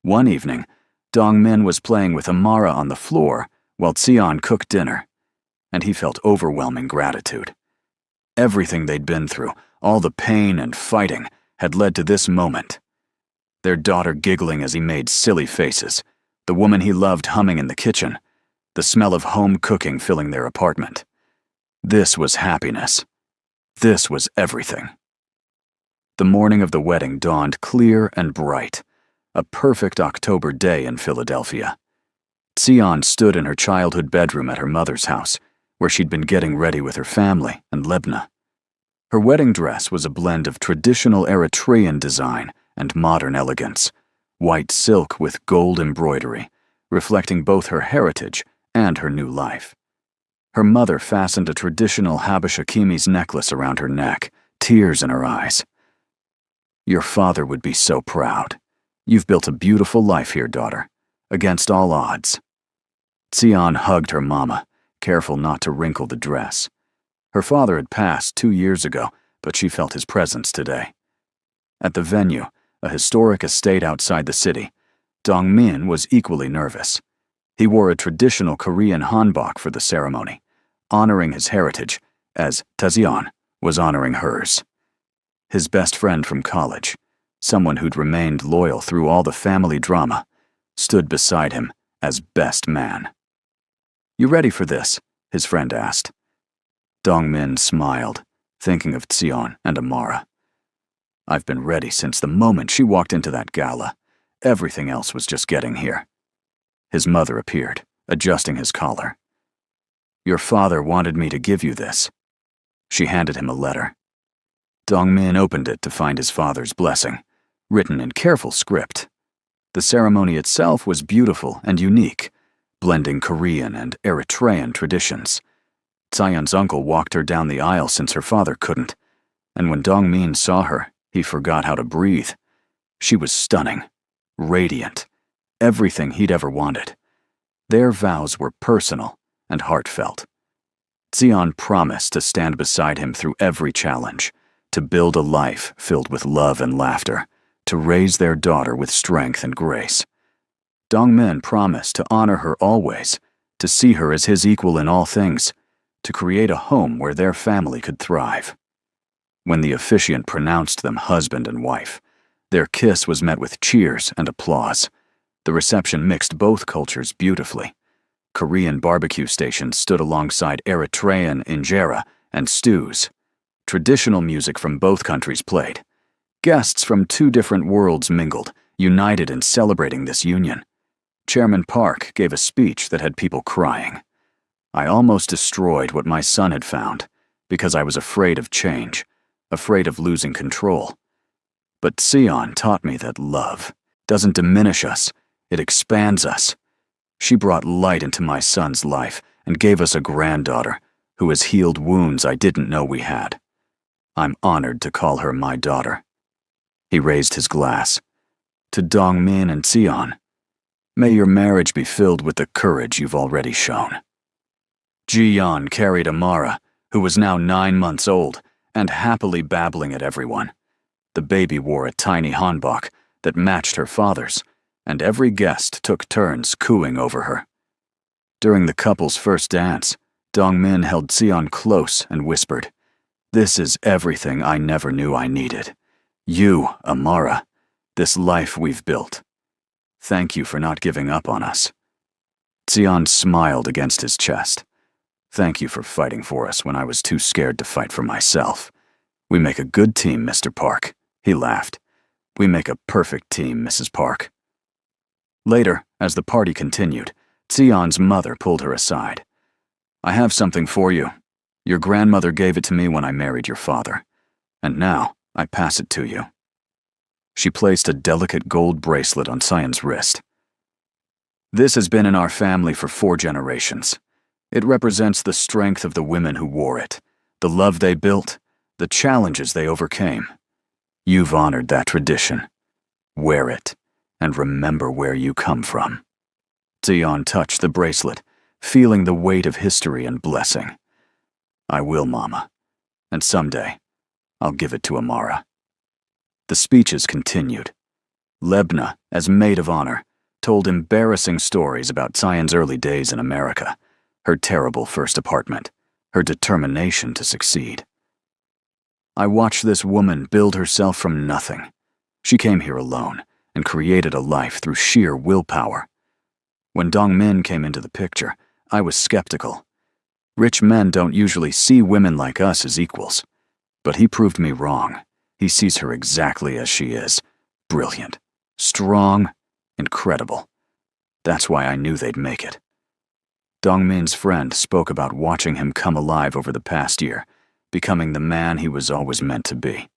One evening, Dongmin was playing with Amara on the floor while Sion cooked dinner, and he felt overwhelming gratitude. Everything they'd been through, all the pain and fighting, had led to this moment. Their daughter giggling as he made silly faces, the woman he loved humming in the kitchen, the smell of home cooking filling their apartment. This was happiness. This was everything. The morning of the wedding dawned clear and bright, a perfect October day in Philadelphia. Sion stood in her childhood bedroom at her mother's house, where she'd been getting ready with her family and Lebna. Her wedding dress was a blend of traditional Eritrean design and modern elegance, white silk with gold embroidery, reflecting both her heritage and her new life. Her mother fastened a traditional Habesha Kimi's necklace around her neck, tears in her eyes. "Your father would be so proud. You've built a beautiful life here, daughter, against all odds." Sion hugged her mama, careful not to wrinkle the dress. Her father had passed 2 years ago, but she felt his presence today. At the venue, a historic estate outside the city, Dongmin was equally nervous. He wore a traditional Korean hanbok for the ceremony, honoring his heritage, as Taezeon was honoring hers. His best friend from college, someone who'd remained loyal through all the family drama, stood beside him as best man. "You ready for this?" his friend asked. Dongmin smiled, thinking of Tseon and Amara. "I've been ready since the moment she walked into that gala. Everything else was just getting here." His mother appeared, adjusting his collar. "Your father wanted me to give you this." She handed him a letter. Dongmin opened it to find his father's blessing, written in careful script. The ceremony itself was beautiful and unique, blending Korean and Eritrean traditions. Tseon's uncle walked her down the aisle since her father couldn't, and when Dongmin saw her, he forgot how to breathe. She was stunning, radiant, everything he'd ever wanted. Their vows were personal and heartfelt. Tseon promised to stand beside him through every challenge, to build a life filled with love and laughter, to raise their daughter with strength and grace. Dongmin promised to honor her always, to see her as his equal in all things, to create a home where their family could thrive. When the officiant pronounced them husband and wife, their kiss was met with cheers and applause. The reception mixed both cultures beautifully. Korean barbecue stations stood alongside Eritrean injera and stews. Traditional music from both countries played. Guests from two different worlds mingled, united in celebrating this union. Chairman Park gave a speech that had people crying. "I almost destroyed what my son had found because I was afraid of change, afraid of losing control. But Tseon taught me that love doesn't diminish us, it expands us. She brought light into my son's life and gave us a granddaughter who has healed wounds I didn't know we had. I'm honored to call her my daughter." He raised his glass. "To Dongmin and Tseon, may your marriage be filled with the courage you've already shown." Ji-yeon carried Amara, who was now 9 months old, and happily babbling at everyone. The baby wore a tiny hanbok that matched her father's, and every guest took turns cooing over her. During the couple's first dance, Dongmin held Tseon close and whispered, "This is everything I never knew I needed. You, Amara, this life we've built. Thank you for not giving up on us." Tseon smiled against his chest. "Thank you for fighting for us when I was too scared to fight for myself. We make a good team, Mr. Park." He laughed. "We make a perfect team, Mrs. Park." Later, as the party continued, Tseon's mother pulled her aside. "I have something for you. Your grandmother gave it to me when I married your father, and now I pass it to you." She placed a delicate gold bracelet on Tseon's wrist. "This has been in our family for 4 generations. It represents the strength of the women who wore it, the love they built, the challenges they overcame. You've honored that tradition. Wear it, and remember where you come from." Tseon touched the bracelet, feeling the weight of history and blessing. "I will, Mama, and someday I'll give it to Amara." The speeches continued. Lebna, as maid of honor, told embarrassing stories about Tseon's early days in America, her terrible first apartment, her determination to succeed. "I watched this woman build herself from nothing. She came here alone and created a life through sheer willpower. When Dongmin came into the picture, I was skeptical. Rich men don't usually see women like us as equals. But he proved me wrong. He sees her exactly as she is. Brilliant, strong, incredible. That's why I knew they'd make it." Dongmin's friend spoke about watching him come alive over the past year, becoming the man he was always meant to be.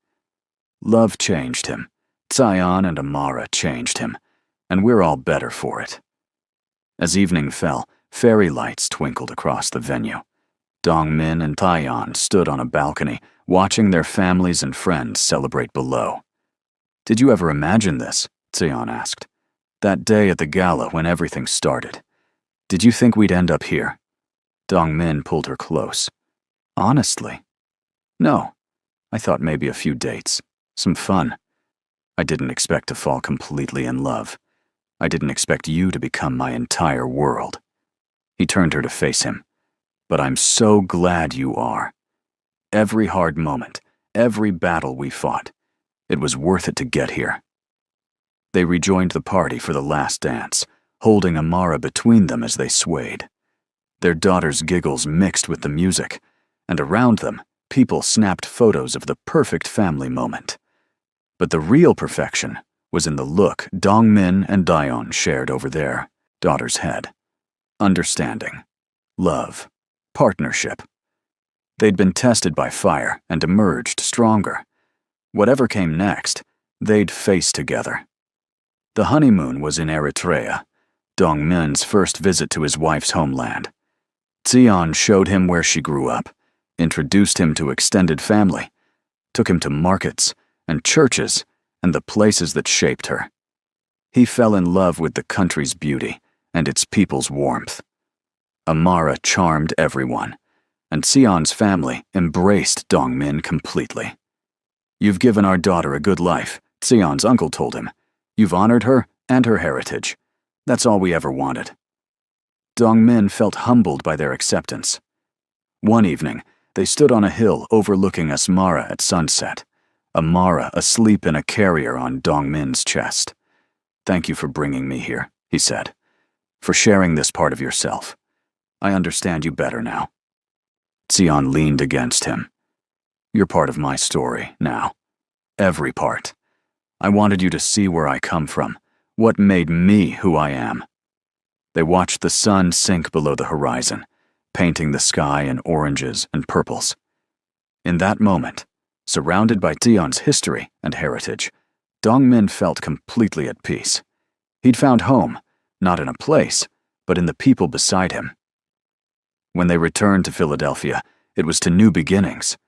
Love changed him. Tseon and Amara changed him, and we're all better for it. As evening fell, fairy lights twinkled across the venue. Dongmin and Tseon stood on a balcony, watching their families and friends celebrate below. "Did you ever imagine this?" Tseon asked. "That day at the gala when everything started. Did you think we'd end up here?" Dongmin pulled her close. "Honestly, no. I thought maybe a few dates, some fun. I didn't expect to fall completely in love. I didn't expect you to become my entire world." He turned her to face him. "But I'm so glad you are. Every hard moment, every battle we fought, it was worth it to get here." They rejoined the party for the last dance, holding Amara between them as they swayed. Their daughter's giggles mixed with the music, and around them, people snapped photos of the perfect family moment. But the real perfection was in the look Dongmin and Dion shared over their daughter's head. Understanding, love, partnership. They'd been tested by fire and emerged stronger. Whatever came next, they'd face together. The honeymoon was in Eritrea, Dongmin's first visit to his wife's homeland. Xian showed him where she grew up, introduced him to extended family, took him to markets and churches and the places that shaped her. He fell in love with the country's beauty and its people's warmth. Amara charmed everyone, and Xian's family embraced Dongmin completely. "You've given our daughter a good life," Xian's uncle told him. "You've honored her and her heritage. That's all we ever wanted." Dongmin felt humbled by their acceptance. One evening, they stood on a hill overlooking Asmara at sunset, Amara asleep in a carrier on Dongmin's chest. "Thank you for bringing me here," he said, "for sharing this part of yourself. I understand you better now." Xian leaned against him. "You're part of my story now. Every part. I wanted you to see where I come from, what made me who I am." They watched the sun sink below the horizon, painting the sky in oranges and purples. In that moment, surrounded by Xian's history and heritage, Dongmin felt completely at peace. He'd found home, not in a place, but in the people beside him. When they returned to Philadelphia, it was to new beginnings.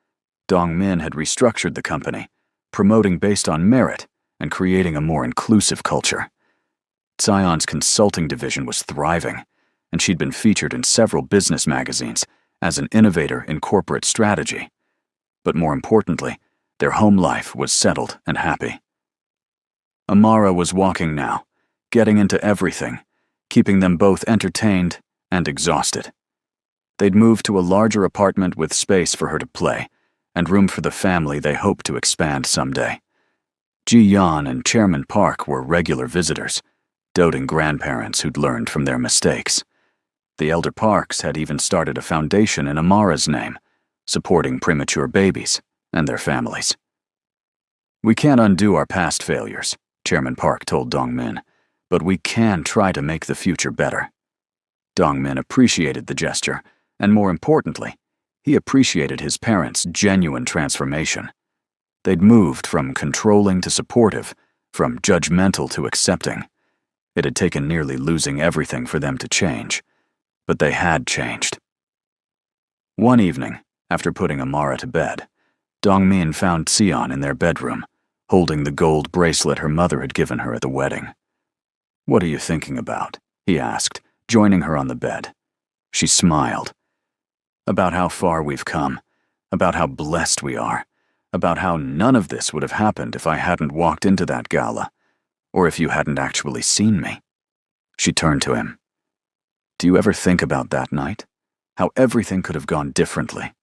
Dongmin had restructured the company, promoting based on merit and creating a more inclusive culture. Xian's consulting division was thriving, and she'd been featured in several business magazines as an innovator in corporate strategy. But more importantly, their home life was settled and happy. Amara was walking now, getting into everything, keeping them both entertained and exhausted. They'd moved to a larger apartment with space for her to play, and room for the family they hoped to expand someday. Ji-Yan and Chairman Park were regular visitors, doting grandparents who'd learned from their mistakes. The elder Parks had even started a foundation in Amara's name, supporting premature babies and their families. "We can't undo our past failures," Chairman Park told Dongmin, "but we can try to make the future better." Dongmin appreciated the gesture, and more importantly, he appreciated his parents' genuine transformation. They'd moved from controlling to supportive, from judgmental to accepting. It had taken nearly losing everything for them to change, but they had changed. One evening, after putting Amara to bed, Dongmin found Xian in their bedroom, holding the gold bracelet her mother had given her at the wedding. "What are you thinking about?" he asked, joining her on the bed. She smiled. "About how far we've come, about how blessed we are, about how none of this would have happened if I hadn't walked into that gala, or if you hadn't actually seen me." She turned to him. "Do you ever think about that night? How everything could have gone differently?"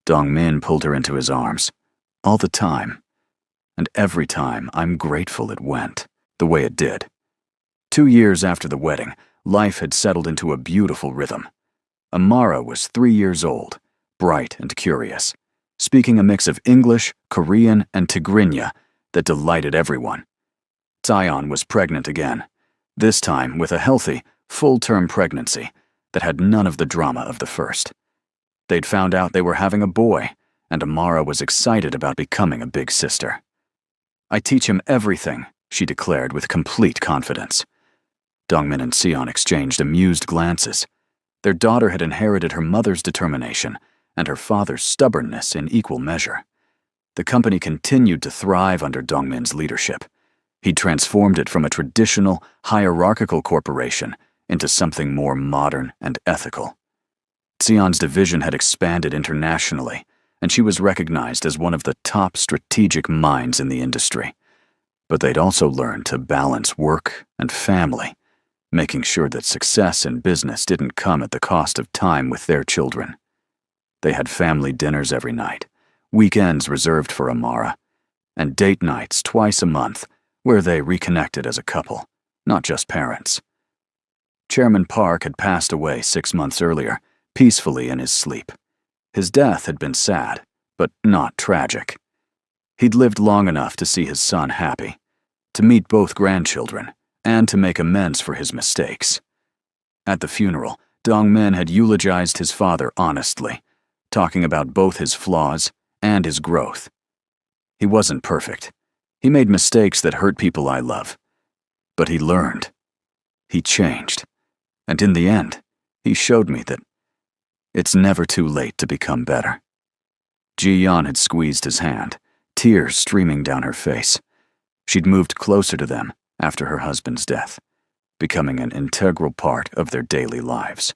Dongmin pulled her into his arms. "All the time. And every time I'm grateful it went the way it did." 2 years after the wedding, life had settled into a beautiful rhythm. Amara was 3 years old, bright and curious, speaking a mix of English, Korean, and Tigrinya that delighted everyone. Xian was pregnant again, this time with a healthy, full-term pregnancy that had none of the drama of the first. They'd found out they were having a boy, and Amara was excited about becoming a big sister. "I teach him everything," she declared with complete confidence. Dongmin and Xian exchanged amused glances. Their daughter had inherited her mother's determination and her father's stubbornness in equal measure. The company continued to thrive under Dongmin's leadership. He'd transformed it from a traditional, hierarchical corporation into something more modern and ethical. Xian's division had expanded internationally, and she was recognized as one of the top strategic minds in the industry. But they'd also learned to balance work and family, making sure that success in business didn't come at the cost of time with their children. They had family dinners every night, weekends reserved for Amara, and date nights twice a month where they reconnected as a couple, not just parents. Chairman Park had passed away 6 months earlier, peacefully in his sleep. His death had been sad, but not tragic. He'd lived long enough to see his son happy, to meet both grandchildren, and to make amends for his mistakes. At the funeral, Dongmin had eulogized his father honestly, talking about both his flaws and his growth. He wasn't perfect. He made mistakes that hurt people I love. But he learned. He changed. And in the end, he showed me that it's never too late to become better. Ji-yeon had squeezed his hand, tears streaming down her face. She'd moved closer to them after her husband's death, becoming an integral part of their daily lives.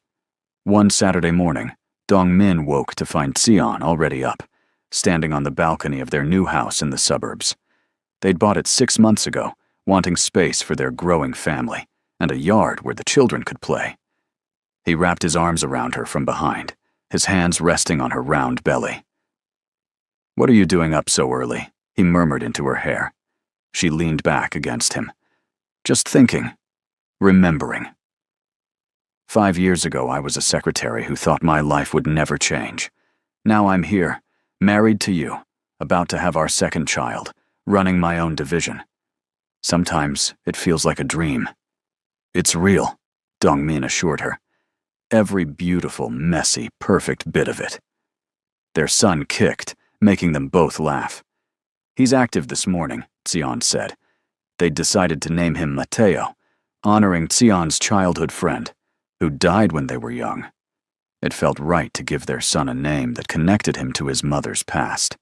One Saturday morning, Dongmin woke to find Sion already up, standing on the balcony of their new house in the suburbs. They'd bought it 6 months ago, wanting space for their growing family and a yard where the children could play. He wrapped his arms around her from behind, his hands resting on her round belly. "What are you doing up so early?" he murmured into her hair. She leaned back against him. "Just thinking. Remembering. 5 years ago, I was a secretary who thought my life would never change. Now I'm here, married to you, about to have our second child, running my own division. Sometimes it feels like a dream." "It's real," Dongmin assured her. "Every beautiful, messy, perfect bit of it." Their son kicked, making them both laugh. "He's active this morning," Sion said. They'd decided to name him Mateo, honoring Sion's childhood friend, who died when they were young. It felt right to give their son a name that connected him to his mother's past.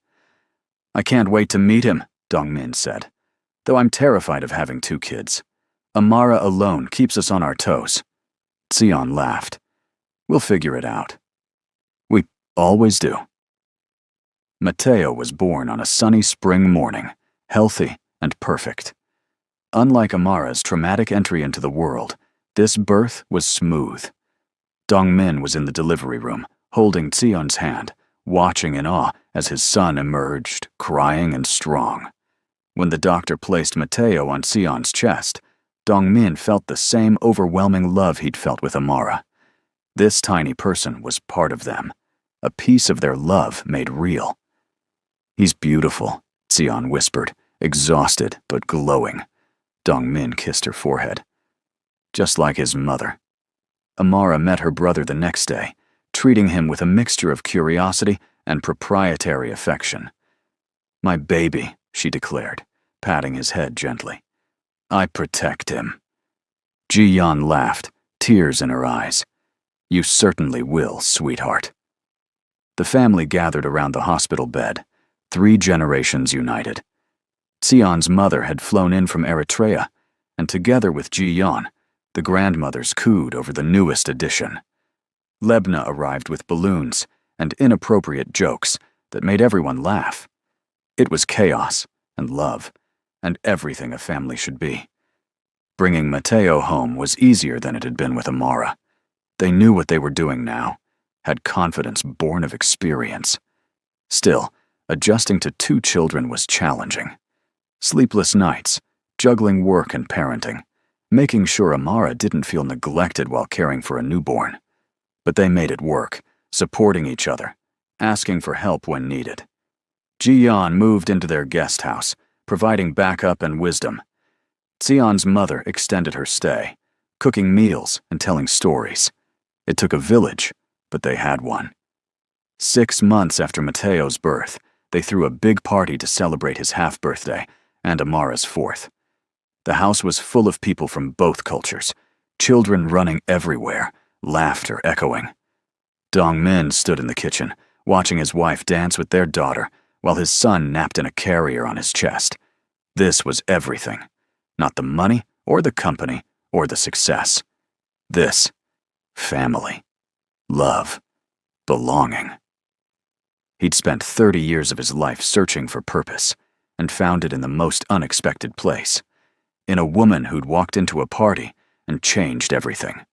"I can't wait to meet him," Dongmin said, "though I'm terrified of having 2 kids. Amara alone keeps us on our toes." Sion laughed. "We'll figure it out. We always do." Mateo was born on a sunny spring morning, healthy and perfect. Unlike Amara's traumatic entry into the world, this birth was smooth. Dongmin was in the delivery room, holding Sion's hand, watching in awe as his son emerged, crying and strong. When the doctor placed Mateo on Sion's chest, Dongmin felt the same overwhelming love he'd felt with Amara. This tiny person was part of them, a piece of their love made real. "He's beautiful," Sion whispered, exhausted but glowing. Dongmin kissed her forehead. "Just like his mother." Amara met her brother the next day, treating him with a mixture of curiosity and proprietary affection. "My baby," she declared, patting his head gently. "I protect him." Ji-yeon laughed, tears in her eyes. "You certainly will, sweetheart." The family gathered around the hospital bed, 3 generations united. Sion's mother had flown in from Eritrea, and together with Ji-yeon, the grandmothers cooed over the newest addition. Lebna arrived with balloons and inappropriate jokes that made everyone laugh. It was chaos and love, and everything a family should be. Bringing Mateo home was easier than it had been with Amara. They knew what they were doing now, had confidence born of experience. Still, adjusting to 2 children was challenging. Sleepless nights, juggling work and parenting, making sure Amara didn't feel neglected while caring for a newborn. But they made it work, supporting each other, asking for help when needed. Ji-yeon moved into their guest house, providing backup and wisdom. Sion's mother extended her stay, cooking meals and telling stories. It took a village, but they had one. 6 months after Mateo's birth, they threw a big party to celebrate his half-birthday and Amara's 4th. The house was full of people from both cultures, children running everywhere, laughter echoing. Dongmin stood in the kitchen, watching his wife dance with their daughter, while his son napped in a carrier on his chest. This was everything. Not the money, or the company, or the success. This, family, love, belonging. He'd spent 30 years of his life searching for purpose, and found it in the most unexpected place, in a woman who'd walked into a party and changed everything.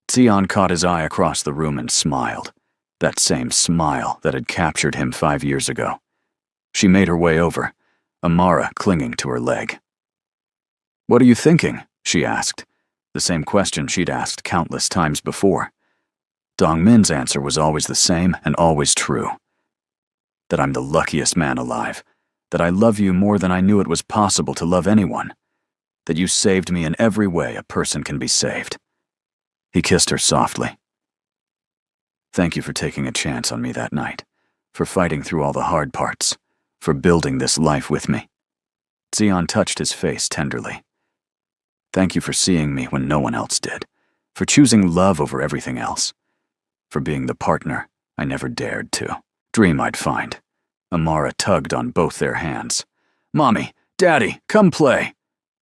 Tion caught his eye across the room and smiled, that same smile that had captured him 5 years ago. She made her way over, Amara clinging to her leg. "What are you thinking?" she asked, the same question she'd asked countless times before. Dongmin's answer was always the same and always true. That I'm the luckiest man alive, that I love you more than I knew it was possible to love anyone, that you saved me in every way a person can be saved. He kissed her softly. "Thank you for taking a chance on me that night, for fighting through all the hard parts, for building this life with me." Tion touched his face tenderly. "Thank you for seeing me when no one else did, for choosing love over everything else, for being the partner I never dared to dream I'd find." Amara tugged on both their hands. "Mommy, Daddy, come play."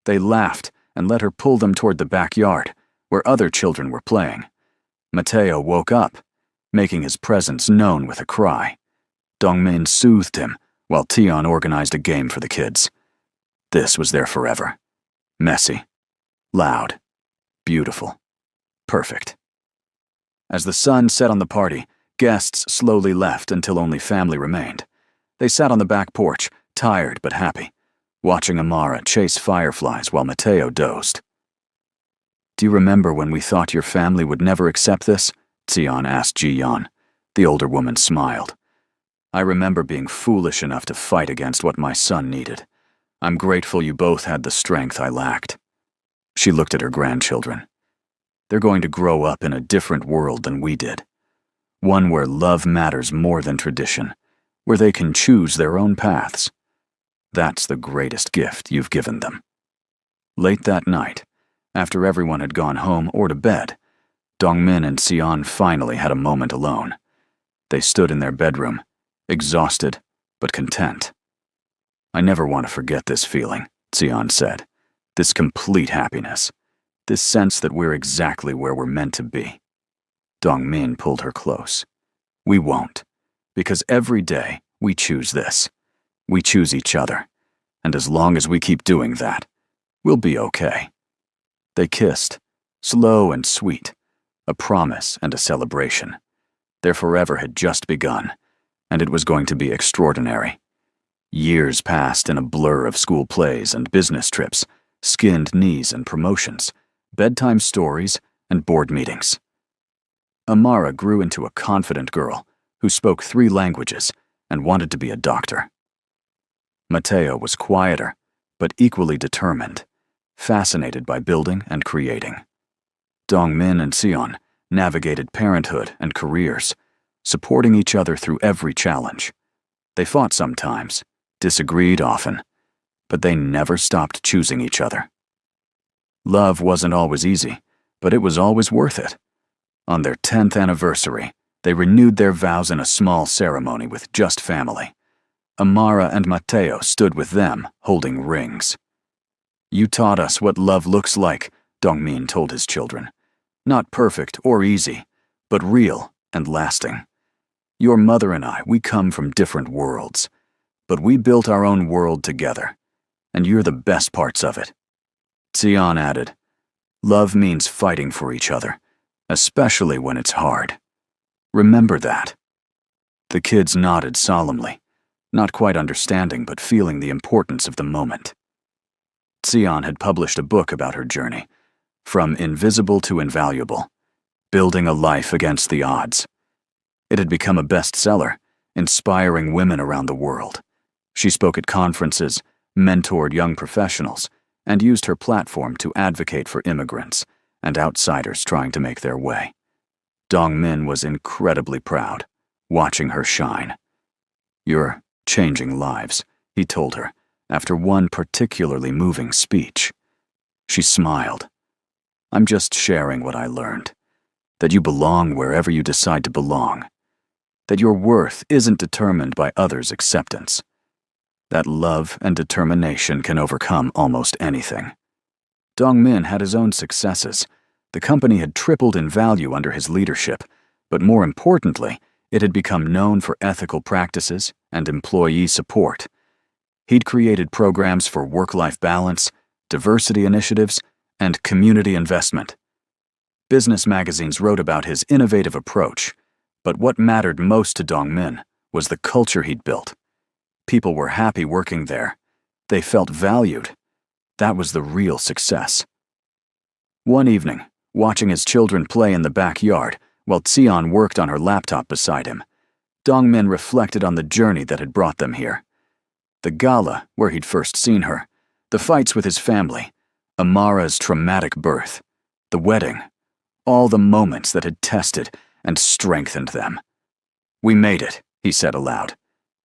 They laughed and let her pull them toward the backyard, where other children were playing. Mateo woke up, making his presence known with a cry. Dongmin soothed him, while Tion organized a game for the kids. This was their forever. Messy, loud, beautiful, perfect. As the sun set on the party, guests slowly left until only family remained. They sat on the back porch, tired but happy, watching Amara chase fireflies while Mateo dozed. "Do you remember when we thought your family would never accept this?" Tion asked Ji-yeon. The older woman smiled. "I remember being foolish enough to fight against what my son needed. I'm grateful you both had the strength I lacked." She looked at her grandchildren. They're going to grow up in a different world than we did. One where love matters more than tradition, where they can choose their own paths. That's the greatest gift you've given them. Late that night, after everyone had gone home or to bed, Dongmin and Tion finally had a moment alone. They stood in their bedroom, exhausted but content. "I never want to forget this feeling," Tion said. "This complete happiness. This sense that we're exactly where we're meant to be." Dongmin pulled her close. "We won't, because every day we choose this. We choose each other, and as long as we keep doing that, we'll be okay." They kissed, slow and sweet, a promise and a celebration. Their forever had just begun, and it was going to be extraordinary. Years passed in a blur of school plays and business trips, skinned knees and promotions, bedtime stories and board meetings. Amara grew into a confident girl who spoke 3 languages and wanted to be a doctor. Mateo was quieter, but equally determined, fascinated by building and creating. Dongmin and Sion navigated parenthood and careers, supporting each other through every challenge. They fought sometimes, disagreed often, but they never stopped choosing each other. Love wasn't always easy, but it was always worth it. On their 10th anniversary, they renewed their vows in a small ceremony with just family. Amara and Mateo stood with them, holding rings. "You taught us what love looks like," Dongmin told his children. "Not perfect or easy, but real and lasting. Your mother and I, we come from different worlds, but we built our own world together, and you're the best parts of it." Sion added, "Love means fighting for each other, especially when it's hard. Remember that." The kids nodded solemnly, not quite understanding but feeling the importance of the moment. Sion had published a book about her journey, From Invisible to Invaluable, Building a Life Against the Odds. It had become a bestseller, inspiring women around the world. She spoke at conferences, mentored young professionals, and used her platform to advocate for immigrants and outsiders trying to make their way. Dongmin was incredibly proud, watching her shine. "You're changing lives," he told her, after one particularly moving speech. She smiled. "I'm just sharing what I learned. That you belong wherever you decide to belong. That your worth isn't determined by others' acceptance. That love and determination can overcome almost anything." Dongmin had his own successes. The company had tripled in value under his leadership, but more importantly, it had become known for ethical practices and employee support. He'd created programs for work-life balance, diversity initiatives, and community investment. Business magazines wrote about his innovative approach, but what mattered most to Dongmin was the culture he'd built. People were happy working there. They felt valued. That was the real success. One evening, watching his children play in the backyard while Xian worked on her laptop beside him, Dongmin reflected on the journey that had brought them here. The gala, where he'd first seen her, the fights with his family, Amara's traumatic birth, the wedding, all the moments that had tested and strengthened them. "We made it," he said aloud.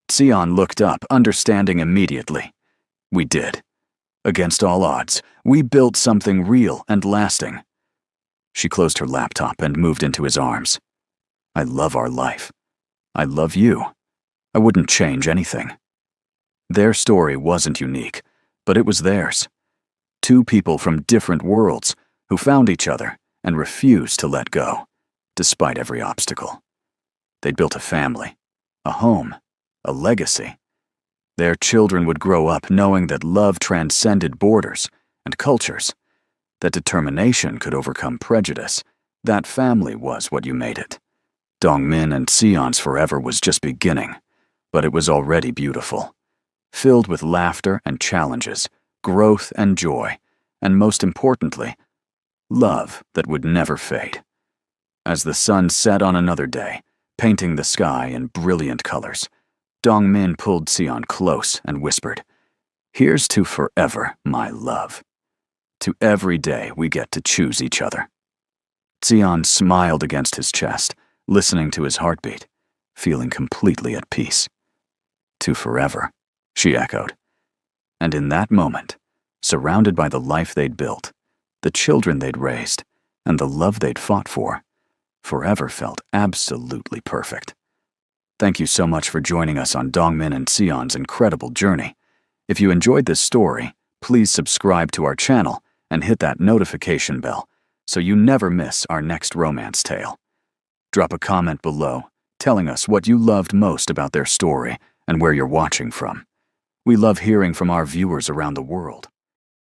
Xian looked up, understanding immediately. "We did. Against all odds, we built something real and lasting." She closed her laptop and moved into his arms. "I love our life. I love you. I wouldn't change anything." Their story wasn't unique, but it was theirs. Two people from different worlds who found each other and refused to let go, despite every obstacle. They'd built a family, a home, a legacy. Their children would grow up knowing that love transcended borders and cultures, that determination could overcome prejudice. That family was what you made it. Dongmin and Xian's forever was just beginning, but it was already beautiful, filled with laughter and challenges, growth and joy, and most importantly, love that would never fade. As the sun set on another day, painting the sky in brilliant colors, Dongmin pulled Xian close and whispered, "Here's to forever, my love. To every day we get to choose each other." Xian smiled against his chest, listening to his heartbeat, feeling completely at peace. "To forever," she echoed. And in that moment, surrounded by the life they'd built, the children they'd raised, and the love they'd fought for, forever felt absolutely perfect. Thank you so much for joining us on Dongmin and Xian's incredible journey. If you enjoyed this story, please subscribe to our channel and hit that notification bell so you never miss our next romance tale. Drop a comment below telling us what you loved most about their story and where you're watching from. We love hearing from our viewers around the world.